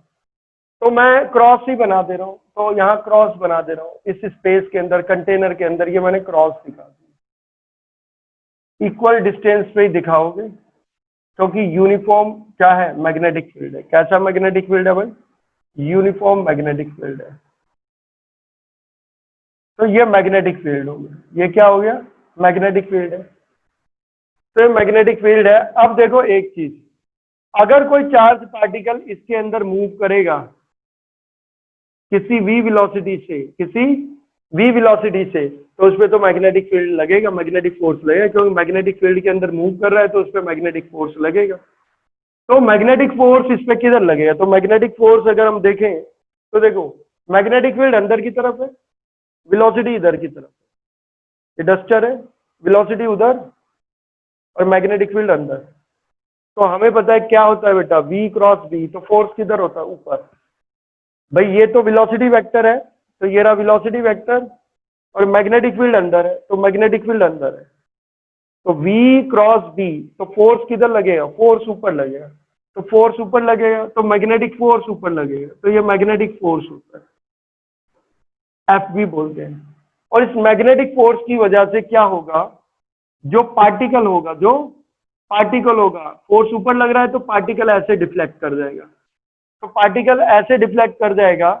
तो मैं क्रॉस ही बना दे रहा हूं, तो यहाँ क्रॉस बना दे रहा हूं इस स्पेस के अंदर, कंटेनर के अंदर, ये मैंने क्रॉस दिखा दिया। इक्वल डिस्टेंस पे ही दिखाओगे क्योंकि यूनिफॉर्म क्या है, मैग्नेटिक फील्ड है। कैसा मैग्नेटिक फील्ड है भाई, यूनिफॉर्म मैग्नेटिक फील्ड है। तो ये मैग्नेटिक फील्ड हो गया, ये क्या हो गया, मैग्नेटिक फील्ड है। तो ये मैग्नेटिक फील्ड है। अब देखो एक चीज, अगर कोई चार्ज पार्टिकल इसके अंदर मूव करेगा किसी v वेलोसिटी से, किसी v वेलोसिटी से, तो उस पर तो मैग्नेटिक फील्ड लगेगा, मैग्नेटिक फोर्स लगेगा, क्योंकि मैग्नेटिक फील्ड के अंदर मूव कर रहा है तो उस पर मैग्नेटिक फोर्स लगेगा। तो मैग्नेटिक फोर्स इस पे किधर लगेगा, तो मैग्नेटिक फोर्स अगर हम देखें तो देखो मैग्नेटिक फील्ड अंदर की तरफ है, वेलोसिटी इधर की तरफ है, ये डस्टर है, वेलोसिटी उधर और मैग्नेटिक फील्ड अंदर। तो हमें पता है क्या होता है बेटा, v क्रॉस b, तो फोर्स किधर होता है, ऊपर। भाई ये तो वेलोसिटी वेक्टर है, तो ये रहा वेलोसिटी वेक्टर, और मैग्नेटिक फील्ड अंदर है, तो मैग्नेटिक फील्ड अंदर है। तो v क्रॉस b, तो फोर्स किधर लगेगा, फोर्स ऊपर लगेगा, तो फोर्स ऊपर लगेगा, तो मैग्नेटिक फोर्स ऊपर लगेगा, तो ये मैग्नेटिक फोर्स होता है, एफ बी बोलते हैं। और इस मैग्नेटिक फोर्स की वजह से क्या होगा, जो पार्टिकल होगा, जो पार्टिकल होगा, फोर्स ऊपर लग रहा है तो पार्टिकल ऐसे डिफ्लेक्ट कर जाएगा, तो पार्टिकल ऐसे डिफ्लेक्ट कर जाएगा,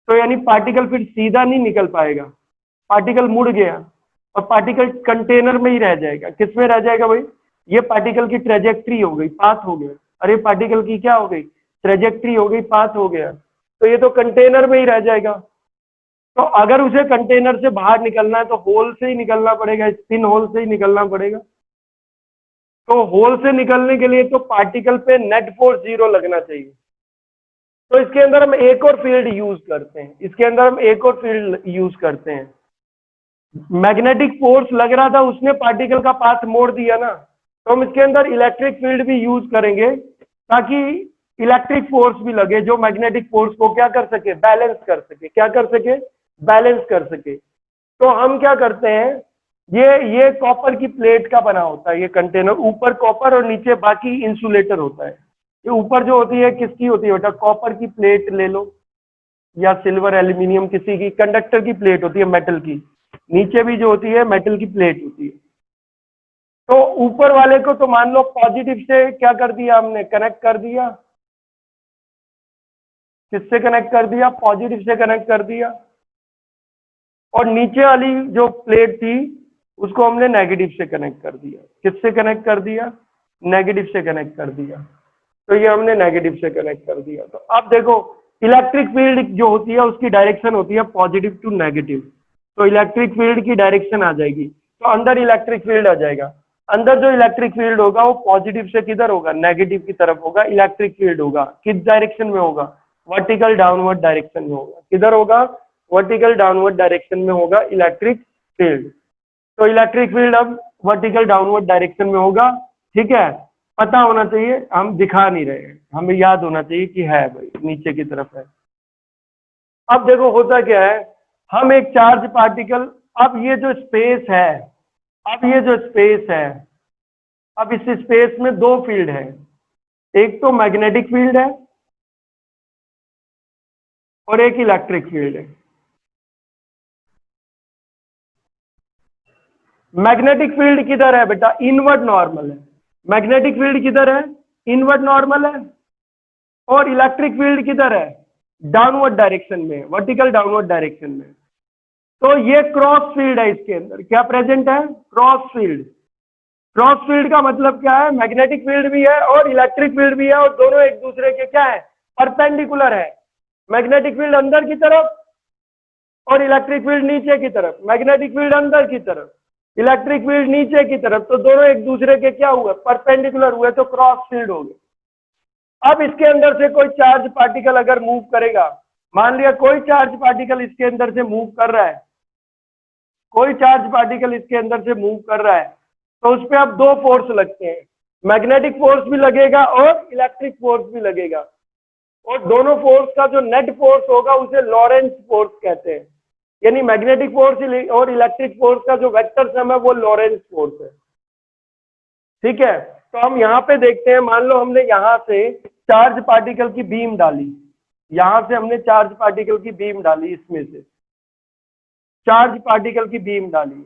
तो यानी पार्टिकल फिर सीधा नहीं निकल पाएगा, पार्टिकल मुड़ गया और पार्टिकल कंटेनर में ही रह जाएगा। किस में रह जाएगा भाई, ये पार्टिकल की ट्रेजेक्ट्री हो गई, पाथ हो गया, अरे पार्टिकल की क्या हो गई, ट्रेजेक्ट्री हो गई, पाथ हो गया, तो ये तो कंटेनर में ही रह जाएगा। तो अगर उसे कंटेनर से बाहर निकलना है तो होल से ही निकलना पड़ेगा, स्पिन होल से ही निकलना पड़ेगा। तो होल से निकलने के लिए तो पार्टिकल पे नेट फोर्स 0 लगना चाहिए। तो इसके अंदर हम एक और फील्ड यूज करते हैं, इसके अंदर हम एक और फील्ड यूज करते हैं। मैग्नेटिक फोर्स लग रहा था, उसने पार्टिकल का पाथ मोड़ दिया ना, तो हम इसके अंदर इलेक्ट्रिक फील्ड भी यूज करेंगे ताकि इलेक्ट्रिक फोर्स भी लगे जो मैग्नेटिक फोर्स को क्या कर सके, बैलेंस कर सके। क्या कर सके, बैलेंस कर सके। तो हम क्या करते हैं, ये कॉपर की प्लेट का बना होता है ये कंटेनर, ऊपर कॉपर और नीचे बाकी इंसुलेटर होता है। ये ऊपर जो होती है किसकी होती है बेटा, कॉपर की प्लेट ले लो या सिल्वर एल्यूमिनियम किसी की कंडक्टर की प्लेट होती है मेटल की, नीचे भी जो होती है मेटल की प्लेट होती है। तो ऊपर वाले को तो मान लो पॉजिटिव से क्या कर दिया हमने, कनेक्ट कर दिया, किससे कनेक्ट कर दिया, पॉजिटिव से कनेक्ट कर दिया, और नीचे वाली जो प्लेट थी उसको हमने नेगेटिव से कनेक्ट कर दिया। किससे कनेक्ट कर दिया, नेगेटिव से कनेक्ट कर दिया, तो ये हमने नेगेटिव से कनेक्ट कर दिया। तो अब देखो इलेक्ट्रिक फील्ड जो होती है उसकी डायरेक्शन होती है पॉजिटिव टू नेगेटिव, तो इलेक्ट्रिक फील्ड की डायरेक्शन आ जाएगी, तो अंदर इलेक्ट्रिक फील्ड आ जाएगा। अंदर जो इलेक्ट्रिक फील्ड होगा वो पॉजिटिव से किधर होगा, नेगेटिव की तरफ होगा। इलेक्ट्रिक फील्ड होगा किस डायरेक्शन में होगा, वर्टिकल डाउनवर्ड डायरेक्शन में होगा। किधर होगा, वर्टिकल डाउनवर्ड डायरेक्शन में होगा इलेक्ट्रिक फील्ड। तो इलेक्ट्रिक फील्ड अब वर्टिकल डाउनवर्ड डायरेक्शन में होगा, ठीक है। पता होना चाहिए, हम दिखा नहीं रहे हैं, हमें याद होना चाहिए कि है भाई नीचे की तरफ है। अब देखो होता क्या है, हम एक चार्ज पार्टिकल, अब ये जो स्पेस है, अब ये जो स्पेस है, अब इस स्पेस में दो फील्ड है, एक तो मैग्नेटिक फील्ड है और एक इलेक्ट्रिक फील्ड है। मैग्नेटिक फील्ड किधर है बेटा? इनवर्ड नॉर्मल है। मैग्नेटिक फील्ड किधर है? इनवर्ड नॉर्मल है। और इलेक्ट्रिक फील्ड किधर है? डाउनवर्ड डायरेक्शन में, वर्टिकल डाउनवर्ड डायरेक्शन में। तो ये क्रॉस फील्ड है, इसके अंदर क्या प्रेजेंट है? Cross field. क्रॉस फील्ड का मतलब क्या है? मैग्नेटिक फील्ड भी है और इलेक्ट्रिक फील्ड भी है, और दोनों एक दूसरे के क्या है? परपेंडिकुलर है। मैग्नेटिक फील्ड अंदर की तरफ और इलेक्ट्रिक फील्ड नीचे की तरफ। मैग्नेटिक फील्ड अंदर की तरफ, इलेक्ट्रिक फील्ड नीचे की तरफ, तो दोनों एक दूसरे के क्या हुए? परपेंडिकुलर हुए, तो क्रॉस फील्ड हो गए। अब इसके अंदर से कोई चार्ज पार्टिकल अगर मूव करेगा, मान लिया कोई चार्ज पार्टिकल इसके अंदर से मूव कर रहा है, कोई चार्ज पार्टिकल इसके अंदर से मूव कर रहा है, तो उस पर अब दो फोर्स लगते हैं, मैग्नेटिक फोर्स भी लगेगा और इलेक्ट्रिक फोर्स भी लगेगा। और दोनों फोर्स का जो नेट फोर्स होगा उसे लॉरेंस फोर्स कहते हैं। यानी मैग्नेटिक फोर्स और इलेक्ट्रिक फोर्स का जो वेक्टर सम है वो लॉरेंस फोर्स है। ठीक है, तो हम यहाँ पे देखते हैं, मान लो हमने यहाँ से चार्ज पार्टिकल की बीम डाली, यहां से हमने चार्ज पार्टिकल की बीम डाली, इसमें से चार्ज पार्टिकल की बीम डाली,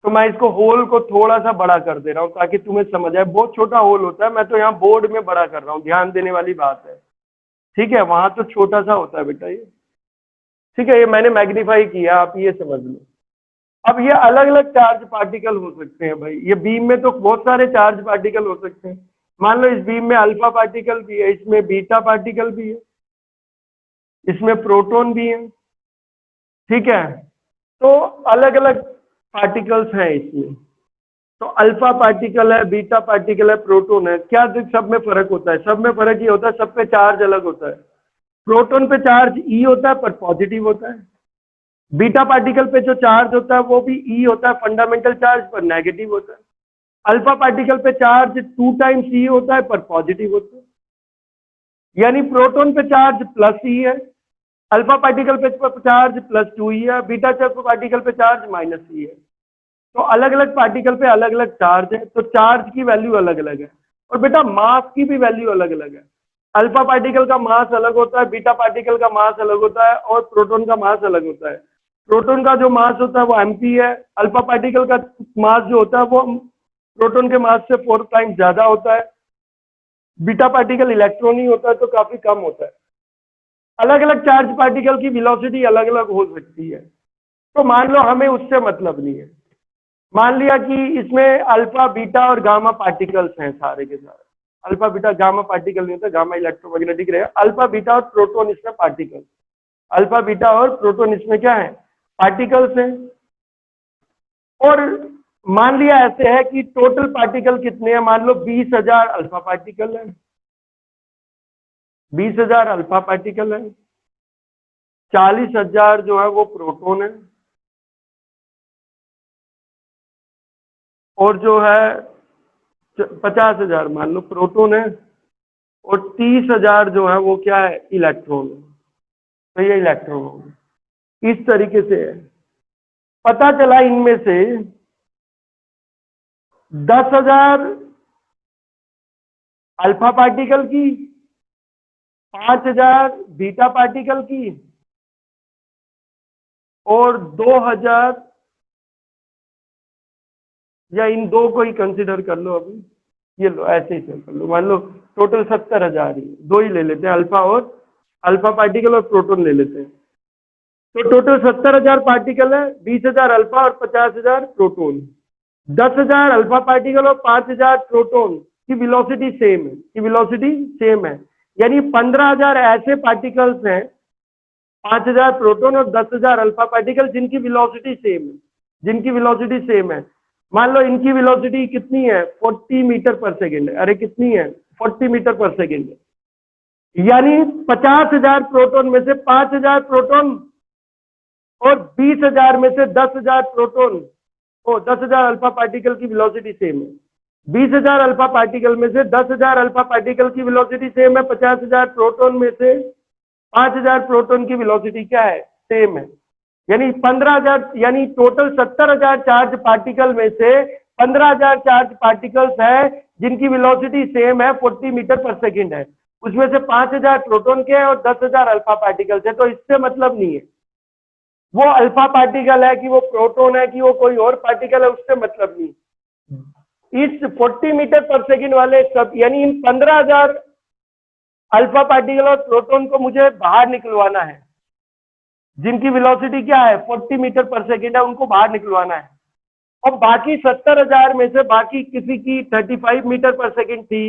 तो मैं इसको होल को थोड़ा सा बड़ा कर दे रहा हूं ताकि तुम्हें समझ आए। बहुत छोटा होल होता है, मैं तो यहाँ बोर्ड में बड़ा कर रहा हूँ, ध्यान देने वाली बात है। ठीक है, वहां तो छोटा सा होता है बेटा ये। ठीक है, ये मैंने मैग्नीफाई किया, आप ये समझ लो। अब ये अलग अलग चार्ज पार्टिकल हो सकते हैं भाई, ये बीम में तो बहुत सारे चार्ज पार्टिकल हो सकते हैं। मान लो इस बीम में अल्फा पार्टिकल भी है, इसमें बीटा पार्टिकल भी है, इसमें प्रोटॉन भी है। ठीक है, तो अलग अलग पार्टिकल्स हैं इसमें। तो अल्फा पार्टिकल है, बीटा पार्टिकल है, प्रोटॉन है। क्या सब में फर्क होता है? सब में फर्क ये होता है, सब पे चार्ज अलग होता है। प्रोटॉन पे चार्ज ई होता है पर पॉजिटिव होता है। बीटा पार्टिकल पे जो चार्ज होता है वो भी ई होता है, फंडामेंटल चार्ज, पर नेगेटिव होता है। अल्फा पार्टिकल पे चार्ज 2 टाइम्स ई होता है पर पॉजिटिव होता है। यानी प्रोटॉन पे चार्ज प्लस ई है, अल्फा पार्टिकल पे चार्ज +2 ई है, बीटा पार्टिकल पे चार्ज -ई है। तो अलग अलग पार्टिकल पे अलग अलग चार्ज है, तो चार्ज की वैल्यू अलग अलग है। और बेटा मास की भी वैल्यू अलग अलग है। अल्फा पार्टिकल का मास अलग होता है, बीटा पार्टिकल का मास अलग होता है, और प्रोटॉन का मास अलग होता है। प्रोटॉन का जो मास होता है वो mp है, अल्फा पार्टिकल का मास जो होता है वो प्रोटॉन के मास से 4 टाइम्स ज्यादा होता है। बीटा पार्टिकल इलेक्ट्रॉन ही होता है तो काफी कम होता है। अलग अलग चार्ज पार्टिकल की वेलोसिटी अलग अलग हो सकती है। तो मान लो हमें उससे मतलब नहीं है, मान लिया कि इसमें अल्फा बीटा और गामा पार्टिकल्स हैं सारे के सारे। अल्फा बीटा गामा पार्टिकल नहीं होता, गामा इलेक्ट्रोमैग्नेटिक रहेगा। अल्फा बीटा और प्रोटॉन इसमें पार्टिकल, अल्फा बीटा और प्रोटॉन इसमें क्या है? पार्टिकल्स हैं। और मान लिया ऐसे है कि टोटल पार्टिकल कितने हैं? मान लो 20,000 अल्फा पार्टिकल है, 20,000 अल्फा पार्टिकल है, 40,000 जो है वो प्रोटॉन है, और जो है 50,000 मान लो प्रोटॉन है, और 30,000 जो है वो क्या है? इलेक्ट्रॉन है। तो ये इलेक्ट्रॉन होगा, इस तरीके से है। पता चला इनमें से 10,000 अल्फा पार्टिकल की, 5,000 बीटा पार्टिकल की, और 2,000, या इन दो को ही कंसिडर कर लो अभी, ये लो ऐसे ही कर लो, मान लो टोटल 70,000 ही, दो ही ले लेते हैं, अल्फा पार्टिकल और प्रोटॉन ले लेते हैं। तो टोटल 70,000 पार्टिकल है, 20,000 अल्फा और 50,000 प्रोटॉन। 10,000 अल्फा पार्टिकल और 5,000 प्रोटॉन की वेलोसिटी सेम है, की वेलोसिटी सेम है। यानी 15,000 ऐसे पार्टिकल्स हैं, 5,000 प्रोटॉन और 10,000 अल्फा पार्टिकल, जिनकी वेलोसिटी सेम है, जिनकी वेलोसिटी सेम है। मान लो इनकी वेलोसिटी कितनी है? 40 मीटर पर सेकेंड है। अरे कितनी है? 40 मीटर पर सेकेंड है। यानी 50,000 प्रोटॉन में से 5,000 प्रोटॉन और 20,000 में से 10,000 प्रोटॉन ओ 10,000 अल्फा पार्टिकल की वेलोसिटी सेम है। 20,000 अल्फा पार्टिकल में से 10,000 अल्फा पार्टिकल की वेलोसिटी सेम है। 50,000 प्रोटॉन में से 5,000 प्रोटॉन की वेलोसिटी क्या है, सेम है। यानी 15,000, यानी टोटल 70,000 चार्ज पार्टिकल में से 15,000 चार्ज पार्टिकल्स है जिनकी वेलोसिटी सेम है, 40 मीटर पर सेकेंड है। उसमें से 5,000 प्रोटॉन के और 10,000 अल्फा पार्टिकल्स है। तो इससे मतलब नहीं है वो अल्फा पार्टिकल है कि वो प्रोटॉन है कि वो कोई और पार्टिकल है, उससे मतलब नहीं। इस 40 मीटर पर सेकेंड वाले सब, यानी इन 15,000 अल्फा पार्टिकल और प्रोटॉन को मुझे बाहर निकलवाना है, जिनकी वेलोसिटी क्या है 40 मीटर पर सेकेंड है, उनको बाहर निकलवाना है। और बाकी 70,000 में से बाकी किसी की 35 मीटर पर सेकेंड थी,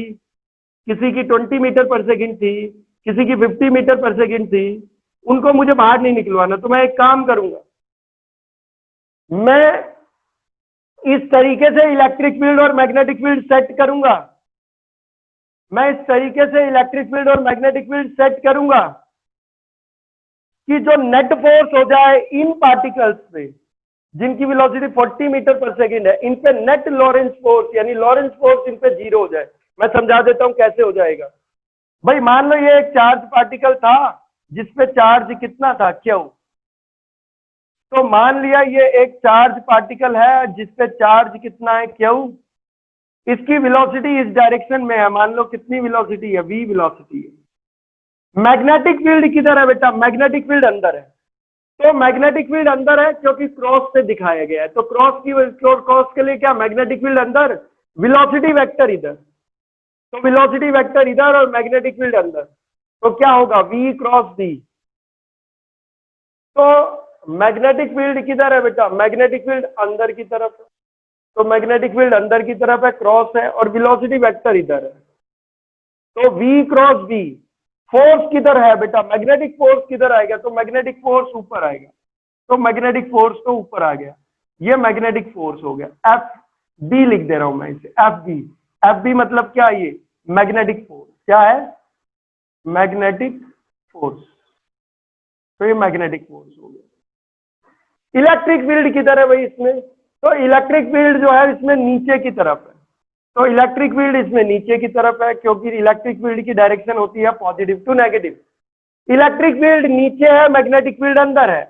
किसी की 20 मीटर पर सेकेंड थी, किसी की 50 मीटर पर सेकेंड थी, उनको मुझे बाहर नहीं निकलवाना। तो मैं एक काम करूंगा, मैं इस तरीके से इलेक्ट्रिक फील्ड और मैग्नेटिक फील्ड सेट करूंगा, मैं इस तरीके से इलेक्ट्रिक फील्ड और मैग्नेटिक फील्ड सेट करूंगा कि जो नेट फोर्स हो जाए इन पार्टिकल्स पे जिनकी वेलोसिटी 40 मीटर पर सेकेंड है, इन पे नेट लॉरेंस फोर्स, यानी लॉरेंस फोर्स इन पे 0 हो जाए। मैं समझा देता हूं कैसे हो जाएगा। भाई मान लो ये एक चार्ज पार्टिकल था जिसपे चार्ज कितना था, क्यू। तो मान लिया ये एक चार्ज पार्टिकल है जिसपे चार्ज कितना है, क्यू। इसकी वेलोसिटी इस डायरेक्शन में है, मान लो कितनी वेलोसिटी है, v वेलोसिटी है। मैग्नेटिक फील्ड किधर है बेटा, मैग्नेटिक फील्ड अंदर है। तो मैग्नेटिक फील्ड अंदर है क्योंकि क्रॉस से दिखाया गया है, तो क्रॉस के लिए क्या, मैग्नेटिक फील्ड अंदर, वेलोसिटी वेक्टर इधर। तो वेलोसिटी वेक्टर इधर और मैग्नेटिक फील्ड अंदर, तो क्या होगा, v क्रॉस d। तो मैग्नेटिक फील्ड किधर है बेटा, मैग्नेटिक फील्ड अंदर की तरफ है। तो मैग्नेटिक फील्ड अंदर की तरफ है, क्रॉस है, और वेलोसिटी वेक्टर इधर है। तो v क्रॉस d। फोर्स किधर है बेटा, मैग्नेटिक फोर्स किधर आएगा, तो मैग्नेटिक फोर्स ऊपर आएगा। तो मैग्नेटिक फोर्स तो ऊपर आ गया, ये मैग्नेटिक फोर्स हो गया। एफ बी लिख दे रहा हूं मैं इसे, एफ बी। एफ बी मतलब क्या, ये मैग्नेटिक फोर्स क्या है, मैग्नेटिक फोर्स। तो ये मैग्नेटिक फोर्स हो गया। इलेक्ट्रिक फील्ड किधर है भाई इसमें, तो इलेक्ट्रिक फील्ड जो है इसमें नीचे की तरफ है। तो इलेक्ट्रिक फील्ड इसमें नीचे की तरफ है क्योंकि इलेक्ट्रिक फील्ड की डायरेक्शन होती है positive to negative. Electric field नीचे है, मैग्नेटिक फील्ड अंदर है,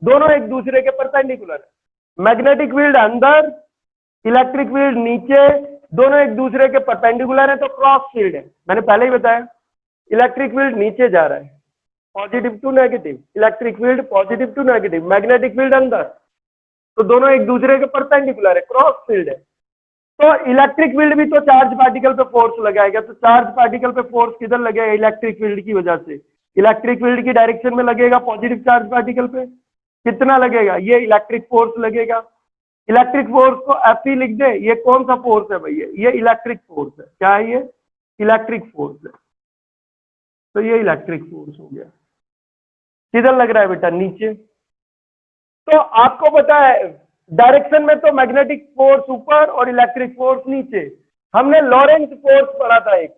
दोनों एक दूसरे के परपेंडिकुलर है। मैग्नेटिक फील्ड अंदर, इलेक्ट्रिक फील्ड नीचे, दोनों एक दूसरे के परपेंडिकुलर है, तो क्रॉस फील्ड है। मैंने पहले ही बताया, इलेक्ट्रिक फील्ड नीचे जा रहा है, positive to negative, electric field positive to negative, magnetic field अंदर, तो दोनों एक दूसरे के परपेंडिकुलर है, क्रॉस फील्ड है। तो इलेक्ट्रिक फील्ड भी तो चार्ज पार्टिकल पे फोर्स लगाएगा, तो चार्ज पार्टिकल पे फोर्स किधर लगेगा, इलेक्ट्रिक फील्ड की वजह से। इलेक्ट्रिक फील्ड की डायरेक्शन में लगेगा पॉजिटिव चार्ज पार्टिकल पे, कितना लगेगा, ये इलेक्ट्रिक फोर्स लगेगा। इलेक्ट्रिक फोर्स को एफ ई लिख दे, ये कौन सा फोर्स है भैया, ये इलेक्ट्रिक फोर्स है। क्या है ये, इलेक्ट्रिक फोर्स है। तो ये इलेक्ट्रिक फोर्स हो गया, किधर लग रहा है बेटा, नीचे। तो आपको पता है डायरेक्शन में तो मैग्नेटिक फोर्स ऊपर और इलेक्ट्रिक फोर्स नीचे। हमने लॉरेंस फोर्स पढ़ा था, एक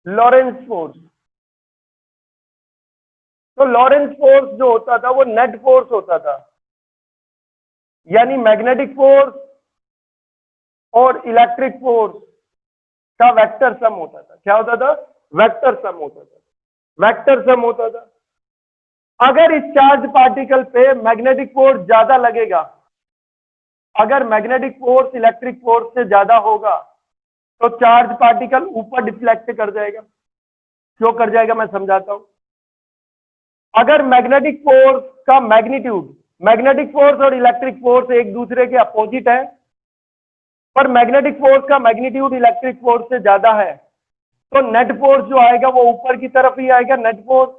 लॉरेंस फोर्स। तो लॉरेंस फोर्स जो होता था वो नेट फोर्स होता था, यानी मैग्नेटिक फोर्स और इलेक्ट्रिक फोर्स का वेक्टर सम होता था। क्या होता था, वेक्टर सम होता था, वेक्टर सम होता था। अगर इस चार्ज पार्टिकल पे मैग्नेटिक फोर्स ज्यादा लगेगा, अगर मैग्नेटिक फोर्स इलेक्ट्रिक फोर्स से ज्यादा होगा तो चार्ज पार्टिकल ऊपर डिफ्लेक्ट कर जाएगा। क्यों कर जाएगा, मैं समझाता हूं। अगर मैग्नेटिक फोर्स का मैग्नीट्यूड, मैग्नेटिक फोर्स और इलेक्ट्रिक फोर्स एक दूसरे के अपोजिट है, पर मैग्नेटिक फोर्स का मैग्नीट्यूड इलेक्ट्रिक फोर्स से ज्यादा है, तो नेट फोर्स जो आएगा वो ऊपर की तरफ ही आएगा, नेट फोर्स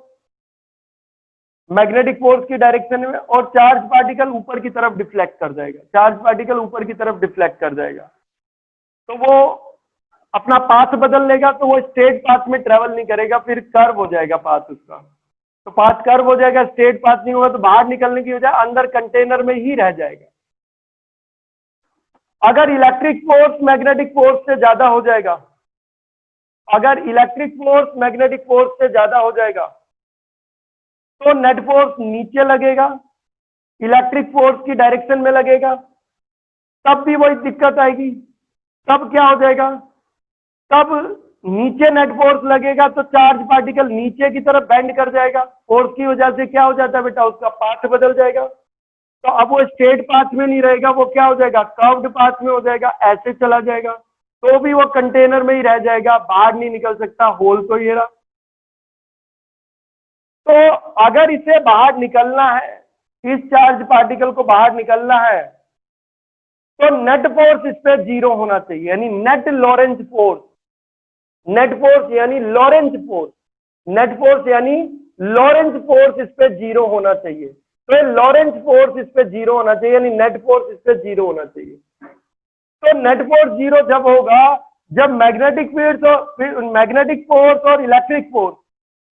मैग्नेटिक फोर्स की डायरेक्शन में, और चार्ज पार्टिकल ऊपर की तरफ डिफ्लेक्ट कर जाएगा, चार्ज पार्टिकल ऊपर की तरफ डिफ्लेक्ट कर जाएगा। तो वो अपना पाथ बदल लेगा, तो वो स्ट्रेट पाथ में ट्रेवल नहीं करेगा, फिर कर्व हो जाएगा पाथ उसका। तो पाथ कर्व हो जाएगा, स्ट्रेट पाथ नहीं होगा, तो बाहर निकलने की वजह अंदर कंटेनर में ही रह जाएगा। अगर इलेक्ट्रिक फोर्स मैग्नेटिक फोर्स से ज्यादा हो जाएगा, अगर इलेक्ट्रिक फोर्स मैग्नेटिक फोर्स से ज्यादा हो जाएगा तो नेट फोर्स नीचे लगेगा, इलेक्ट्रिक फोर्स की डायरेक्शन में लगेगा, तब भी वही दिक्कत आएगी। तब क्या हो जाएगा, तब नीचे नेट फोर्स लगेगा तो चार्ज पार्टिकल नीचे की तरफ बेंड कर जाएगा, फोर्स की वजह से क्या हो जाता है बेटा, उसका पाथ बदल जाएगा। तो अब वो स्ट्रेट पाथ में नहीं रहेगा, वो क्या हो जाएगा, कर्व्ड पाथ में हो जाएगा, ऐसे चला जाएगा, तो भी वो कंटेनर में ही रह जाएगा, बाहर नहीं निकल सकता, होल तो ये रहा। तो अगर इसे बाहर निकलना है, इस चार्ज पार्टिकल को बाहर निकलना है, तो नेट फोर्स इस पे 0 होना चाहिए, यानी net Lorentz force, net force यानी लॉरेंज फोर्स, नेट फोर्स यानी लॉरेंज फोर्स इस पे 0 होना चाहिए। तो ये लॉरेंज फोर्स इस पे 0 होना चाहिए, यानी नेट फोर्स इस पे 0 होना चाहिए। तो नेट फोर्स 0 जब होगा, जब मैग्नेटिक फोर्स और इलेक्ट्रिक फोर्स,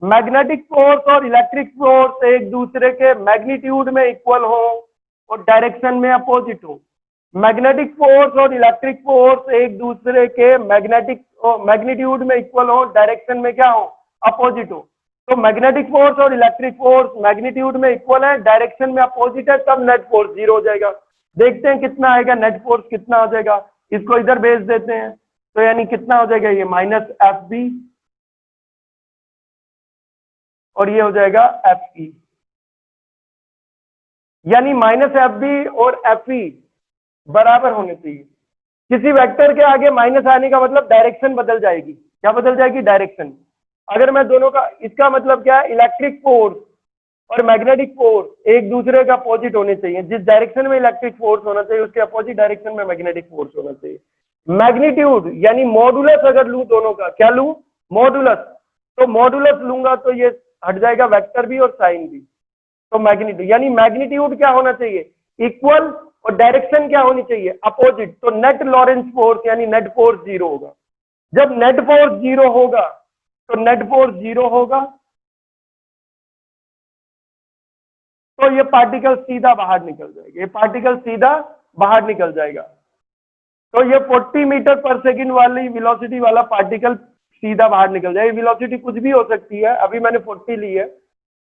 मैग्नेटिक फोर्स और इलेक्ट्रिक फोर्स एक दूसरे के मैग्नीट्यूड में इक्वल हो और डायरेक्शन में अपोजिट हो। मैग्नेटिक फोर्स और इलेक्ट्रिक फोर्स एक दूसरे के मैग्नीट्यूड में इक्वल हो, डायरेक्शन में क्या हो, अपोजिट हो। तो मैग्नेटिक फोर्स और इलेक्ट्रिक फोर्स मैग्नीट्यूड में इक्वल है, डायरेक्शन में अपोजिट है, तब नेट फोर्स 0 हो जाएगा। देखते हैं कितना आएगा, नेट फोर्स कितना हो जाएगा, इसको इधर भेज देते हैं, तो यानी कितना हो जाएगा, ये -FB और ये हो जाएगा FE, यानी -FB और FE बराबर होने चाहिए। किसी वेक्टर के आगे माइनस आने का मतलब डायरेक्शन बदल जाएगी, क्या बदल जाएगी, डायरेक्शन। अगर मैं दोनों का, इसका मतलब क्या है, इलेक्ट्रिक फोर्स और मैग्नेटिक फोर्स एक दूसरे का अपोजिट होने चाहिए, जिस डायरेक्शन में इलेक्ट्रिक फोर्स होना चाहिए उसके अपोजिट डायरेक्शन में मैग्नेटिक फोर्स होना चाहिए। मैग्नीट्यूड यानी मॉडुलस अगर लूं दोनों का, क्या लूं, मॉडुलस, तो मॉडुलस लूंगा तो ये हट जाएगा वेक्टर भी और साइन भी। तो मैग्नीट्यूड यानी मैग्नीट्यूड क्या होना चाहिए, इक्वल, और डायरेक्शन क्या होनी चाहिए, अपोजिट। तो नेट लॉरेंस फोर्स यानी नेट फोर्स 0 होगा। जब नेट फोर्स 0 होगा, तो नेट फोर्स 0 होगा तो ये पार्टिकल सीधा बाहर निकल जाएगा, ये पार्टिकल सीधा बाहर निकल जाएगा। तो ये 40 मीटर पर सेकंड वाली वेलोसिटी वाला पार्टिकल सीधा बाहर निकल जाएगा। वेलोसिटी कुछ भी हो सकती है, अभी मैंने 40 ली है।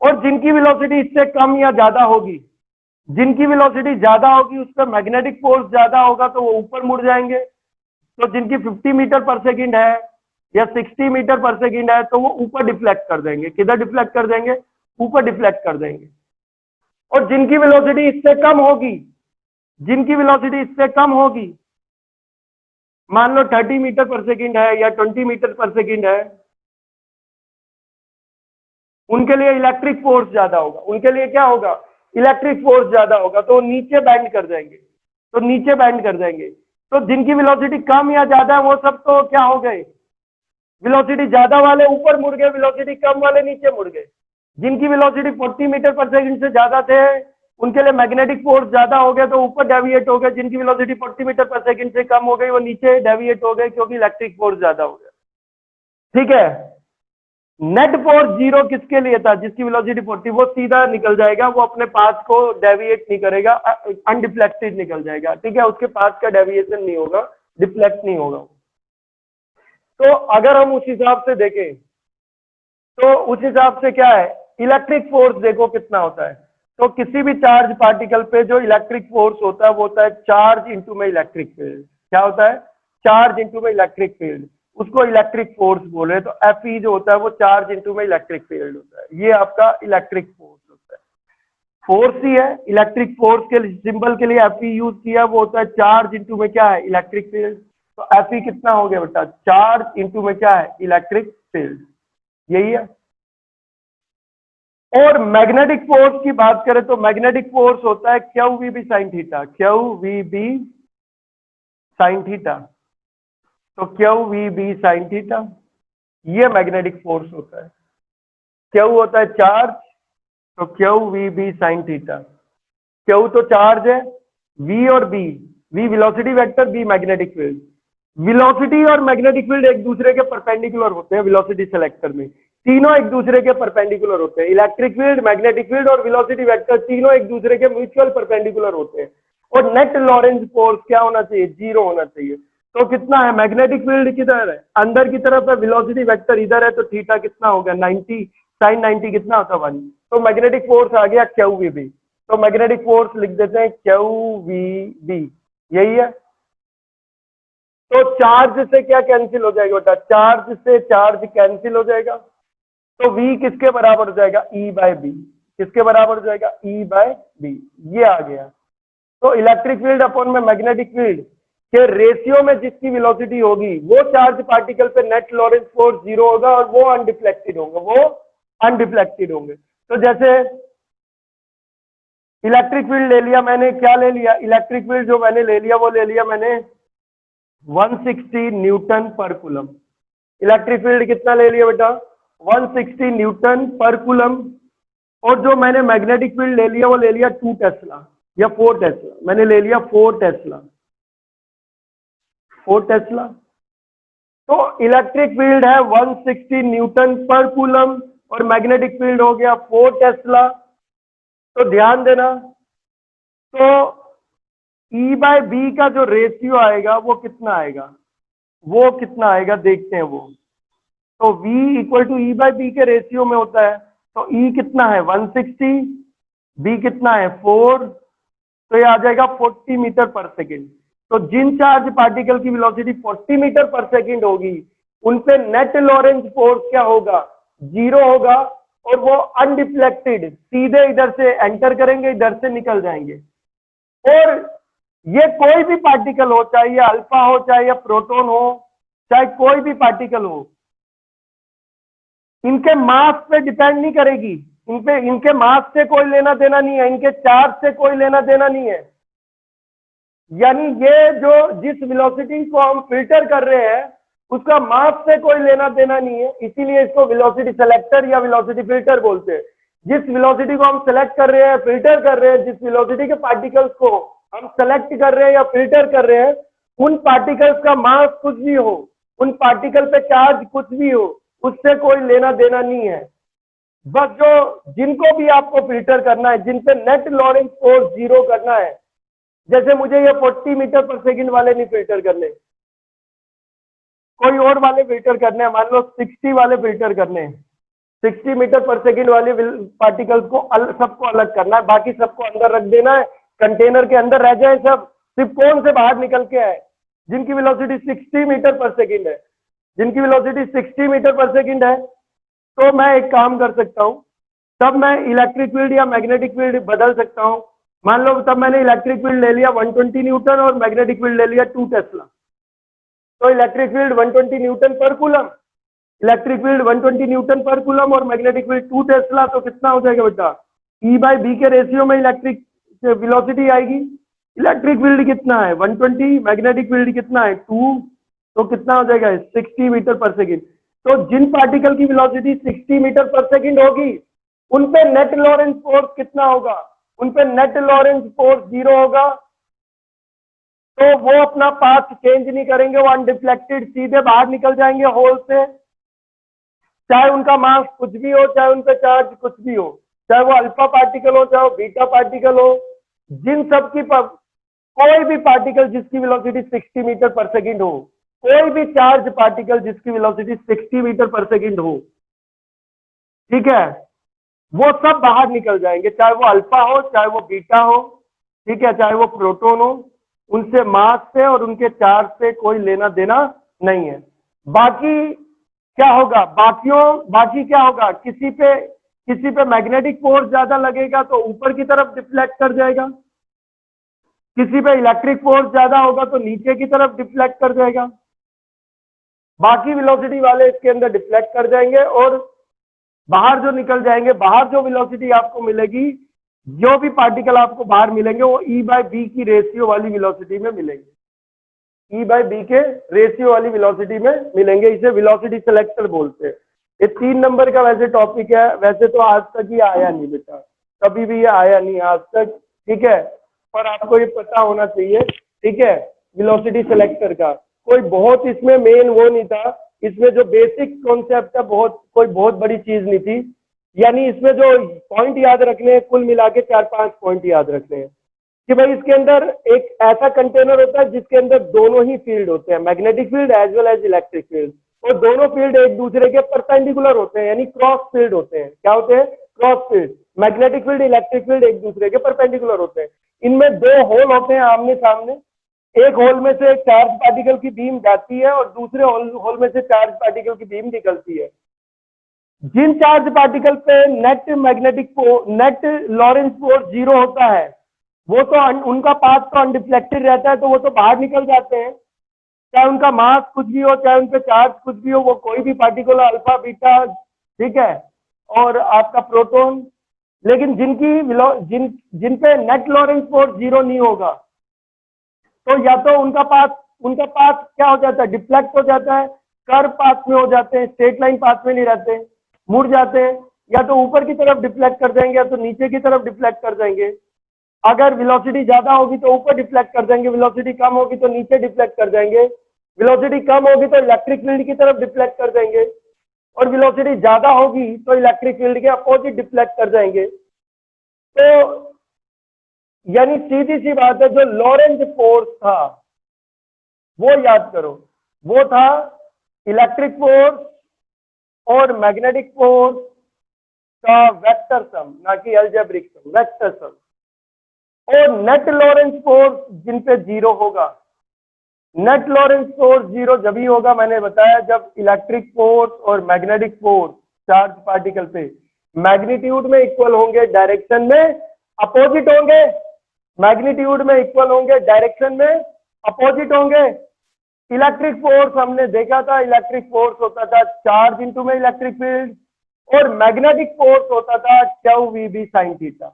और जिनकी वेलोसिटी इससे कम या ज्यादा होगी, जिनकी वेलोसिटी ज्यादा होगी उस पर मैग्नेटिक फोर्स ज्यादा होगा तो वो ऊपर मुड़ जाएंगे। तो जिनकी 50 मीटर पर सेकंड है या 60 मीटर पर सेकंड है तो वो ऊपर डिफ्लेक्ट कर देंगे, किधर डिफ्लेक्ट कर देंगे, ऊपर डिफ्लेक्ट कर देंगे। और जिनकी वेलोसिटी इससे कम होगी, जिनकी वेलोसिटी इससे कम होगी, मान लो 30 मीटर पर सेकंड है या 20 मीटर पर सेकंड है, उनके लिए इलेक्ट्रिक फोर्स ज्यादा होगा, उनके लिए क्या होगा, इलेक्ट्रिक फोर्स ज्यादा होगा, तो नीचे बैंड कर जाएंगे, तो नीचे बैंड कर जाएंगे। तो जिनकी वेलोसिटी कम या ज्यादा है वो सब तो क्या हो गए, वेलोसिटी ज्यादा वाले ऊपर मुड़ गए, वेलोसिटी कम वाले नीचे मुड़ गए। जिनकी वेलोसिटी 40 मीटर पर सेकंड से ज्यादा थे उनके लिए मैग्नेटिक फोर्स ज्यादा हो गया तो ऊपर डेविएट हो गए, जिनकी वेलोसिटी 40 मीटर पर सेकंड से कम हो गई वो नीचे डेविएट हो गए क्योंकि इलेक्ट्रिक फोर्स ज्यादा हो गया। ठीक है, नेट फोर्स 0 किसके लिए था, जिसकी वेलोसिटी 40, वो सीधा निकल जाएगा, वो अपने पाथ को डेविएट नहीं करेगा, अनडिफ्लेक्टेड निकल जाएगा। ठीक है, उसके पाथ का डेविएशन नहीं होगा, डिफ्लेक्ट नहीं होगा। तो अगर हम उस हिसाब से देखें तो उस हिसाब से क्या है, इलेक्ट्रिक फोर्स देखो कितना होता है। तो किसी भी चार्ज पार्टिकल पे जो इलेक्ट्रिक फोर्स होता है वो होता है चार्ज इंटू में इलेक्ट्रिक फील्ड। क्या होता है, चार्ज इंटू में इलेक्ट्रिक फील्ड, उसको इलेक्ट्रिक फोर्स बोले। तो Fe जो होता है वो चार्ज इंटू में इलेक्ट्रिक फील्ड होता है, ये आपका इलेक्ट्रिक फोर्स होता है। फोर्स ही है, इलेक्ट्रिक फोर्स के सिंबल के लिए Fe यूज किया, वो होता है चार्ज इंटू में क्या है, इलेक्ट्रिक फील्ड। तो Fe कितना हो गया बेटा, चार्ज इंटू में क्या है, इलेक्ट्रिक फील्ड, यही है। और मैग्नेटिक फोर्स की बात करें तो मैग्नेटिक फोर्स होता है QVB sin theta, QVB sin theta. तो QVB sin थीटा ये मैग्नेटिक फोर्स होता है। Q होता है चार्ज, तो QVB sin थीटा। Q तो चार्ज है, V और B, V velocity vector, B magnetic field. Velocity और मैग्नेटिक फील्ड एक दूसरे के परपेंडिकुलर होते हैं वेलोसिटी सेलेक्टर में, तीनों एक दूसरे के परपेंडिकुलर होते हैं। इलेक्ट्रिक फील्ड, मैग्नेटिक फील्ड और वेलोसिटी वेक्टर तीनों एक दूसरे के म्यूचुअल परपेंडिकुलर होते हैं। और नेट लॉरेंज फोर्स क्या होना चाहिए, 0 होना चाहिए। तो कितना है, मैग्नेटिक फील्ड किधर है, अंदर की तरफ है, वेलोसिटी वेक्टर इधर है, तो थीटा कितना हो गया 90, sin 90 कितना होता है 1। तो मैग्नेटिक फोर्स आ गया QVB। तो मैग्नेटिक फोर्स लिख देते हैं QVB, यही है। तो चार्ज से क्या कैंसिल हो जाएगा बेटा, चार्ज से चार्ज कैंसिल हो जाएगा, तो V किसके बराबर हो जाएगा, E/B, किसके बराबर हो जाएगा, E/B, ये आ गया। तो इलेक्ट्रिक फील्ड अपॉन में मैग्नेटिक फील्ड के रेशियो में जिसकी वेलोसिटी होगी वो चार्ज पार्टिकल पे नेट लॉरेंस फोर्स 0 होगा और वो अनडिफ्लेक्टेड होंगे, तो जैसे इलेक्ट्रिक फील्ड ले लिया मैंने, क्या ले लिया, इलेक्ट्रिक फील्ड जो मैंने ले लिया वो ले लिया मैंने 160 न्यूटन पर कूलम। इलेक्ट्रिक फील्ड कितना ले लिया बेटा, 160 न्यूटन पर कूलम। और जो मैंने मैग्नेटिक फील्ड ले लिया वो ले लिया 2 टेस्ला या 4 टेस्ला, मैंने ले लिया 4 टेस्ला। तो इलेक्ट्रिक फील्ड है 160 न्यूटन पर कूलम और मैग्नेटिक फील्ड हो गया 4 टेस्ला। तो ध्यान देना, तो E/B का जो रेशियो आएगा वो कितना आएगा, देखते हैं वो। तो V इक्वल टू E/B के रेशियो में होता है, तो E कितना है 160, B कितना है 4, तो ये आ जाएगा 40 मीटर पर सेकेंड। तो जिन चार्ज पार्टिकल की वेलोसिटी 40 मीटर पर सेकेंड होगी उन पे नेट लॉरेंस फोर्स क्या होगा, 0 होगा, और वो अनडिफ्लेक्टेड सीधे इधर से एंटर करेंगे, इधर से निकल जाएंगे। और ये कोई भी पार्टिकल हो, चाहे ये अल्फा हो, चाहे ये प्रोटॉन हो, चाहे कोई भी पार्टिकल हो, इनके मास पे डिपेंड नहीं करेगी, इनके मास से कोई लेना देना नहीं है, इनके चार्ज से कोई लेना देना नहीं है। यानी ये जो जिस वेलोसिटी को हम फिल्टर कर रहे हैं उसका मास से कोई लेना देना नहीं है, इसीलिए इसको वेलोसिटी सेलेक्टर या वेलोसिटी फिल्टर बोलते हैं। जिस वेलोसिटी को हम सेलेक्ट कर रहे हैं, फिल्टर कर रहे हैं, जिस वेलोसिटी के पार्टिकल्स को हम सेलेक्ट कर रहे हैं या फिल्टर कर रहे हैं, उन पार्टिकल्स का मास कुछ भी हो, उन पार्टिकल पे चार्ज कुछ भी हो, उससे कोई लेना देना नहीं है। बस जो जिनको भी आपको फिल्टर करना है, जिन पे नेट लॉरेंस फोर्स 0 करना है, जैसे मुझे ये 40 मीटर पर सेकंड वाले नहीं फिल्टर करने, कोई और वाले फिल्टर करने हैं, मान लो 60 वाले फिल्टर करने हैं, 60 मीटर पर सेकंड वाले पार्टिकल्स को सबको अलग करना है, बाकी सबको अंदर रख देना है, कंटेनर के अंदर रह जाए सब, सिर्फ कौन से बाहर निकल के आए, जिनकी वेलोसिटी 60 मीटर पर सेकंड है, जिनकी वेलोसिटी 60 मीटर पर सेकंड है। तो मैं एक काम कर सकता हूं, तब मैं इलेक्ट्रिक फील्ड या मैग्नेटिक फील्ड बदल सकता हूं। मान लो तब मैंने इलेक्ट्रिक फील्ड ले लिया 120 न्यूटन और मैग्नेटिक फील्ड ले लिया 2 टेस्ला, तो इलेक्ट्रिक फील्ड 120 न्यूटन पर कूलम, इलेक्ट्रिक फील्ड 120 न्यूटन पर कूलम और मैग्नेटिक फील्ड 2 टेस्ला, तो कितना हो जाएगा बेटा, E/B के रेशियो में इलेक्ट्रिक वेलोसिटी आएगी। इलेक्ट्रिक फील्ड कितना है 120, मैग्नेटिक फील्ड कितना है 2, तो कितना हो जाएगा 60 मीटर पर सेकेंड। तो जिन पार्टिकल की वेलोसिटी 60 मीटर पर सेकेंड होगी उन पे नेट लॉरेंस फोर्स कितना होगा, उन पे नेट लॉरेंस फोर्स 0 होगा, तो वो अपना पाथ चेंज नहीं करेंगे, वो अनडिफ्लेक्टेड सीधे बाहर निकल जाएंगे होल से, चाहे उनका मास कुछ भी हो, चाहे उन पे चार्ज कुछ भी हो, चाहे वो अल्फा पार्टिकल हो, चाहे वो बीटा पार्टिकल हो, जिन सब की कोई भी पार्टिकल जिसकी वेलोसिटी 60 मीटर पर सेकेंड हो, कोई भी चार्ज पार्टिकल जिसकी वेलोसिटी 60 मीटर पर सेकेंड हो, ठीक है, वो सब बाहर निकल जाएंगे, चाहे वो अल्फा हो, चाहे वो बीटा हो, ठीक है, चाहे वो प्रोटॉन हो, उनसे मास से और उनके चार्ज से कोई लेना देना नहीं है। बाकी क्या होगा, बाकी क्या होगा, किसी पे मैग्नेटिक फोर्स ज्यादा लगेगा तो ऊपर की तरफ डिफ्लेक्ट कर जाएगा, किसी पे इलेक्ट्रिक फोर्स ज्यादा होगा तो नीचे की तरफ डिफ्लेक्ट कर जाएगा, बाकी वेलोसिटी वाले इसके अंदर डिफ्लेक्ट कर जाएंगे और बाहर जो निकल जाएंगे, बाहर जो वेलोसिटी आपको मिलेगी, जो भी पार्टिकल आपको बाहर मिलेंगे वो E/B की रेशियो वाली वेलोसिटी में मिलेंगे, E/B के रेशियो वाली वेलोसिटी में मिलेंगे, इसे वेलोसिटी सेलेक्टर बोलते हैं। ये 3 नंबर का वैसे टॉपिक है, वैसे तो आज तक ये आया नहीं बेटा, कभी भी ये आया नहीं आज तक, ठीक है, पर आपको ये पता होना चाहिए, ठीक है, वेलोसिटी सेलेक्टर का कोई बहुत इसमें मेन वो नहीं था, इसमें जो बेसिक कॉन्सेप्ट है कोई बहुत बड़ी चीज नहीं थी, यानी इसमें जो पॉइंट याद रखने हैं कुल मिला के 4-5 पॉइंट याद रखने हैं कि भाई इसके अंदर एक ऐसा कंटेनर होता है जिसके अंदर दोनों ही फील्ड होते हैं, magnetic field as well as electric field, और दोनों फील्ड एक दूसरे के परपेंडिकुलर होते हैं, यानी क्रॉस फील्ड होते हैं। क्या होते हैं, cross field. Magnetic field, electric field एक दूसरे के परपेंडिकुलर होते हैं। इनमें दो होल होते हैं आमने सामने, एक होल में से चार्ज पार्टिकल की बीम जाती है और दूसरे होल में से चार्ज पार्टिकल की बीम निकलती है। जिन चार्ज पार्टिकल पे नेट लॉरेंस फोर्स 0 होता है, वो तो उनका पाथ तो अनडिफ्लेक्टेड रहता है, तो वो तो बाहर निकल जाते हैं, चाहे उनका मास कुछ भी हो, चाहे उनका चार्ज कुछ भी हो, वो कोई भी पार्टिकल अल्फा बीटा, ठीक है, और आपका प्रोटॉन। लेकिन जिन पे नेट लॉरेंस फोर्स 0 नहीं होगा, तो या तो उनका पाथ क्या हो जाता है, डिफ्लेक्ट हो जाता है, कर्व पाथ में हो जाते हैं, स्ट्रेट लाइन पाथ में नहीं रहते, मुड़ जाते हैं, या तो ऊपर की तरफ डिफ्लेक्ट कर जाएंगे या तो नीचे की तरफ डिफ्लेक्ट कर जाएंगे। अगर वेलोसिटी ज्यादा होगी तो ऊपर डिफ्लेक्ट कर जाएंगे, वेलोसिटी कम होगी तो नीचे डिफ्लेक्ट कर जाएंगे, वेलोसिटी कम होगी तो इलेक्ट्रिक फील्ड की तरफ डिफ्लेक्ट कर जाएंगे, और वेलोसिटी ज्यादा होगी तो इलेक्ट्रिक फील्ड के अपोजिट डिफ्लेक्ट कर जाएंगे। तो यानी सीधी सी बात है, जो लॉरेंज फोर्स था वो याद करो, वो था इलेक्ट्रिक फोर्स और मैग्नेटिक फोर्स का वेक्टर सम, ना कि अलजेब्रिक सम, वेक्टर सम। और नेट लॉरेंस फोर्स जिन पे 0 होगा, नेट लॉरेंस फोर्स 0 जब ही होगा, मैंने बताया, जब इलेक्ट्रिक फोर्स और मैग्नेटिक फोर्स चार्ज पार्टिकल पे मैग्नीट्यूड में इक्वल होंगे, डायरेक्शन में अपोजिट होंगे। मैग्नीट्यूड में इक्वल होंगे, डायरेक्शन में अपोजिट होंगे। इलेक्ट्रिक फोर्स हमने देखा था, इलेक्ट्रिक फोर्स होता था चार्ज इनटू में इलेक्ट्रिक फील्ड, और मैग्नेटिक फोर्स होता था tau v B sine theta.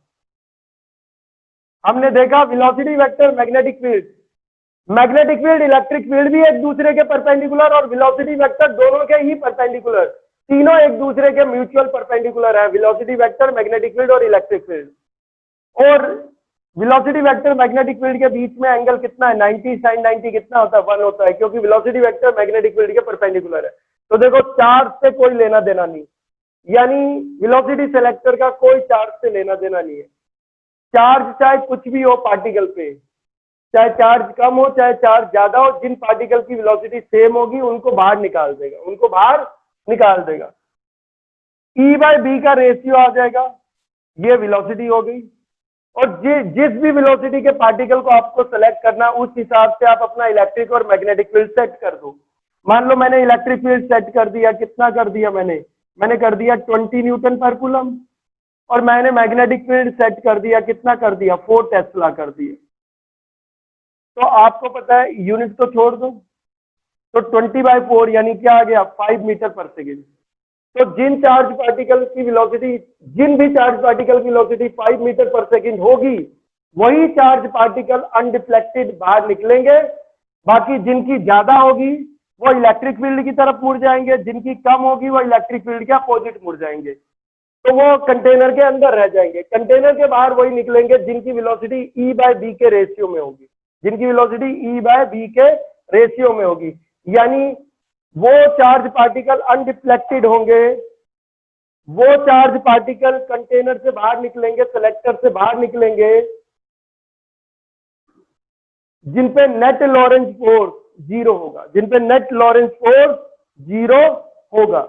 हमने देखा velocity vector, magnetic field electric field भी एक दूसरे के परपेंडिकुलर, और वेलोसिटी वेक्टर दोनों के ही परपेंडिकुलर, तीनों एक दूसरे के म्यूचुअल परपेंडिकुलर है, वेलोसिटी वेक्टर, मैग्नेटिक फील्ड और इलेक्ट्रिक फील्ड। और वेलोसिटी वेक्टर मैग्नेटिक फील्ड के बीच में एंगल कितना है, 90 sin 90 कितना होता है, 1 होता है, क्योंकि वेलोसिटी वेक्टर मैग्नेटिक फील्ड के परपेंडिकुलर है। तो देखो, चार्ज से कोई लेना देना नहीं, यानी वेलोसिटी सेलेक्टर का कोई चार्ज से लेना देना नहीं है। चार्ज चाहे कुछ भी हो पार्टिकल पे, चाहे चार्ज कम हो चाहे चार्ज ज्यादा हो, जिन पार्टिकल की वेलोसिटी सेम होगी उनको बाहर निकाल देगा, E बाय बी का रेशियो आ जाएगा, ये वेलोसिटी हो गई। और जिस भी वेलोसिटी के पार्टिकल को आपको सेलेक्ट करना, उस हिसाब से आप अपना इलेक्ट्रिक और मैग्नेटिक फील्ड सेट कर दो। मान लो मैंने इलेक्ट्रिक फील्ड सेट कर दिया, कितना कर दिया मैंने कर दिया 20 न्यूटन पर कूलम, और मैंने मैग्नेटिक फील्ड सेट कर दिया, कितना कर दिया, 4 टेस्ला कर दिया। तो आपको पता है, यूनिट तो छोड़ दो, तो 20/4 यानी क्या आ गया, 5 मीटर पर सेकेंड। तो जिन भी चार्ज पार्टिकल की वेलोसिटी 5 मीटर पर सेकेंड होगी, वही चार्ज पार्टिकल अनडिफ्लेक्टेड बाहर निकलेंगे। बाकी जिनकी ज्यादा होगी वो इलेक्ट्रिक फील्ड की तरफ मुड़ जाएंगे, जिनकी कम होगी वो इलेक्ट्रिक फील्ड के अपोजिट मुड़ जाएंगे, तो वो कंटेनर के अंदर रह जाएंगे। कंटेनर के बाहर वही निकलेंगे जिनकी वेलोसिटी E बाय बी के रेशियो में होगी, यानी वो चार्ज पार्टिकल अनडिफ्लेक्टेड होंगे, वो चार्ज पार्टिकल कंटेनर से बाहर निकलेंगे, सेलेक्टर से बाहर निकलेंगे, जिन पे नेट लॉरेंस फोर्स 0 होगा।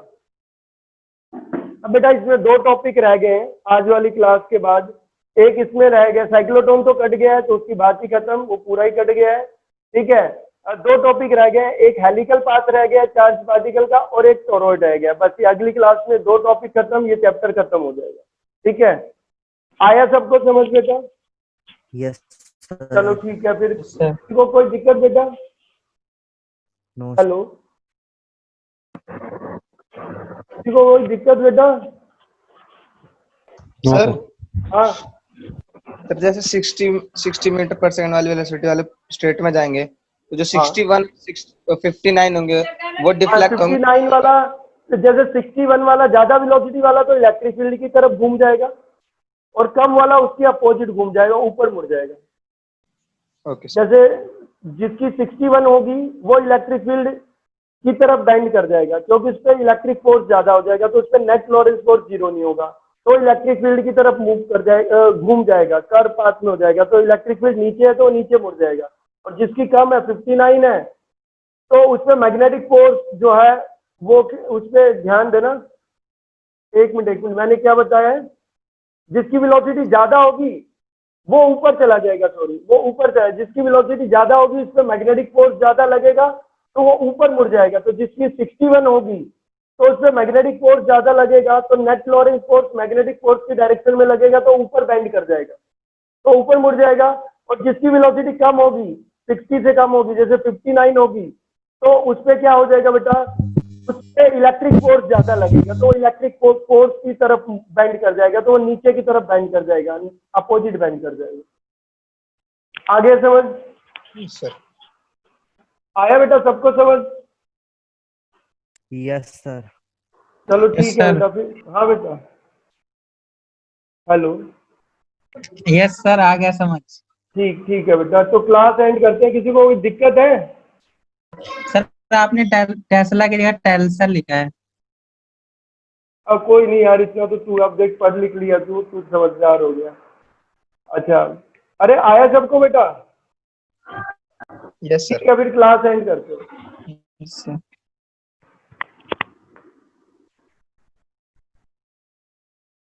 अब बेटा इसमें 2 टॉपिक रह गए हैं आज वाली क्लास के बाद। एक इसमें रह गया, साइक्लोट्रॉन तो कट गया है तो उसकी बात ही खत्म, वो पूरा ही कट गया है, ठीक है। 2 टॉपिक रह गए, एक हेलिकल पाथ रह गया चार्ज पार्टिकल का, और एक टोरॉइड रह गया। बस ये अगली क्लास में 2 टॉपिक खत्म, ये चैप्टर खत्म हो जाएगा, ठीक है। आया सबको समझ बेटा? यस चलो ठीक है, फिर को कोई दिक्कत बेटा? हेलो, किसी को कोई दिक्कत बेटा? सर हाँ सर, जैसे 60 मीटर पर सेकंड वाली वेलोसिटी वाले स्टेट में जाएंगे, तो जो 59 होंगे वो डिफ्लेक्ट होंगे। 59 वाला, जैसे 61 वाला ज्यादा वेलोसिटी वाला तो इलेक्ट्रिक फील्ड की तरफ घूम जाएगा, और कम वाला उसके अपोजिट घूम जाएगा, ऊपर मुड़ जाएगा। ओके। जैसे जिसकी 61 होगी वो इलेक्ट्रिक फील्ड की तरफ बाइंड कर जाएगा, क्योंकि उस पर इलेक्ट्रिक फोर्स ज्यादा हो जाएगा, तो उस पर नेट लॉरेंस फोर्स 0 नहीं होगा, तो इलेक्ट्रिक फील्ड की तरफ मूव कर जाएगा, घूम जाएगा, कर्व पाथ में हो जाएगा, तो इलेक्ट्रिक फील्ड नीचे है तो नीचे मुड़ जाएगा। और जिसकी कम है 59 है, तो उसमें मैग्नेटिक फोर्स जो है वो, उस पर ध्यान देना। एक मिनट मैंने क्या बताया है, जिसकी वेलोसिटी ज्यादा होगी वो ऊपर चला जाएगा, सॉरी वो ऊपर चला, जिसकी वेलोसिटी ज्यादा होगी उसमें मैग्नेटिक फोर्स ज्यादा लगेगा तो वो ऊपर मुड़ जाएगा। तो जिसकी 61 होगी तो उसमें मैग्नेटिक फोर्स ज्यादा लगेगा तो net Lawrence force magnetic force की डायरेक्शन में लगेगा तो ऊपर बेंड कर जाएगा, तो ऊपर मुड़ जाएगा। और जिसकी वेलोसिटी कम होगी, 60 से कम होगी, जैसे 59 होगी, तो उस पे क्या हो जाएगा बेटा, उस पे इलेक्ट्रिक फोर्स ज्यादा लगेगा तो इलेक्ट्रिक फोर्स की तरफ बेंड कर जाएगा, तो वो नीचे की तरफ बेंड कर जाएगा, अपोजिट बेंड कर जाएगा। आगे समझ सर। आया बेटा, सबको समझ? Yes sir. चलो Yes, ठीक है sir. बेटा, फिर हाँ बेटा, हेलो, यस सर, आ गया समझ। ठीक है बेटा, तो क्लास एंड करते हैं। किसी को कोई दिक्कत है? सर आपने टेस्ला की जगह टेल्सर लिखा है। अब कोई नहीं यार, इतना तो तू अब देख पढ़ लिख लिया, तू तू समझदार हो गया। अच्छा, अरे आया सबको बेटा? Yes sir. ठीक है, फिर क्लास एंड करते हैं। सर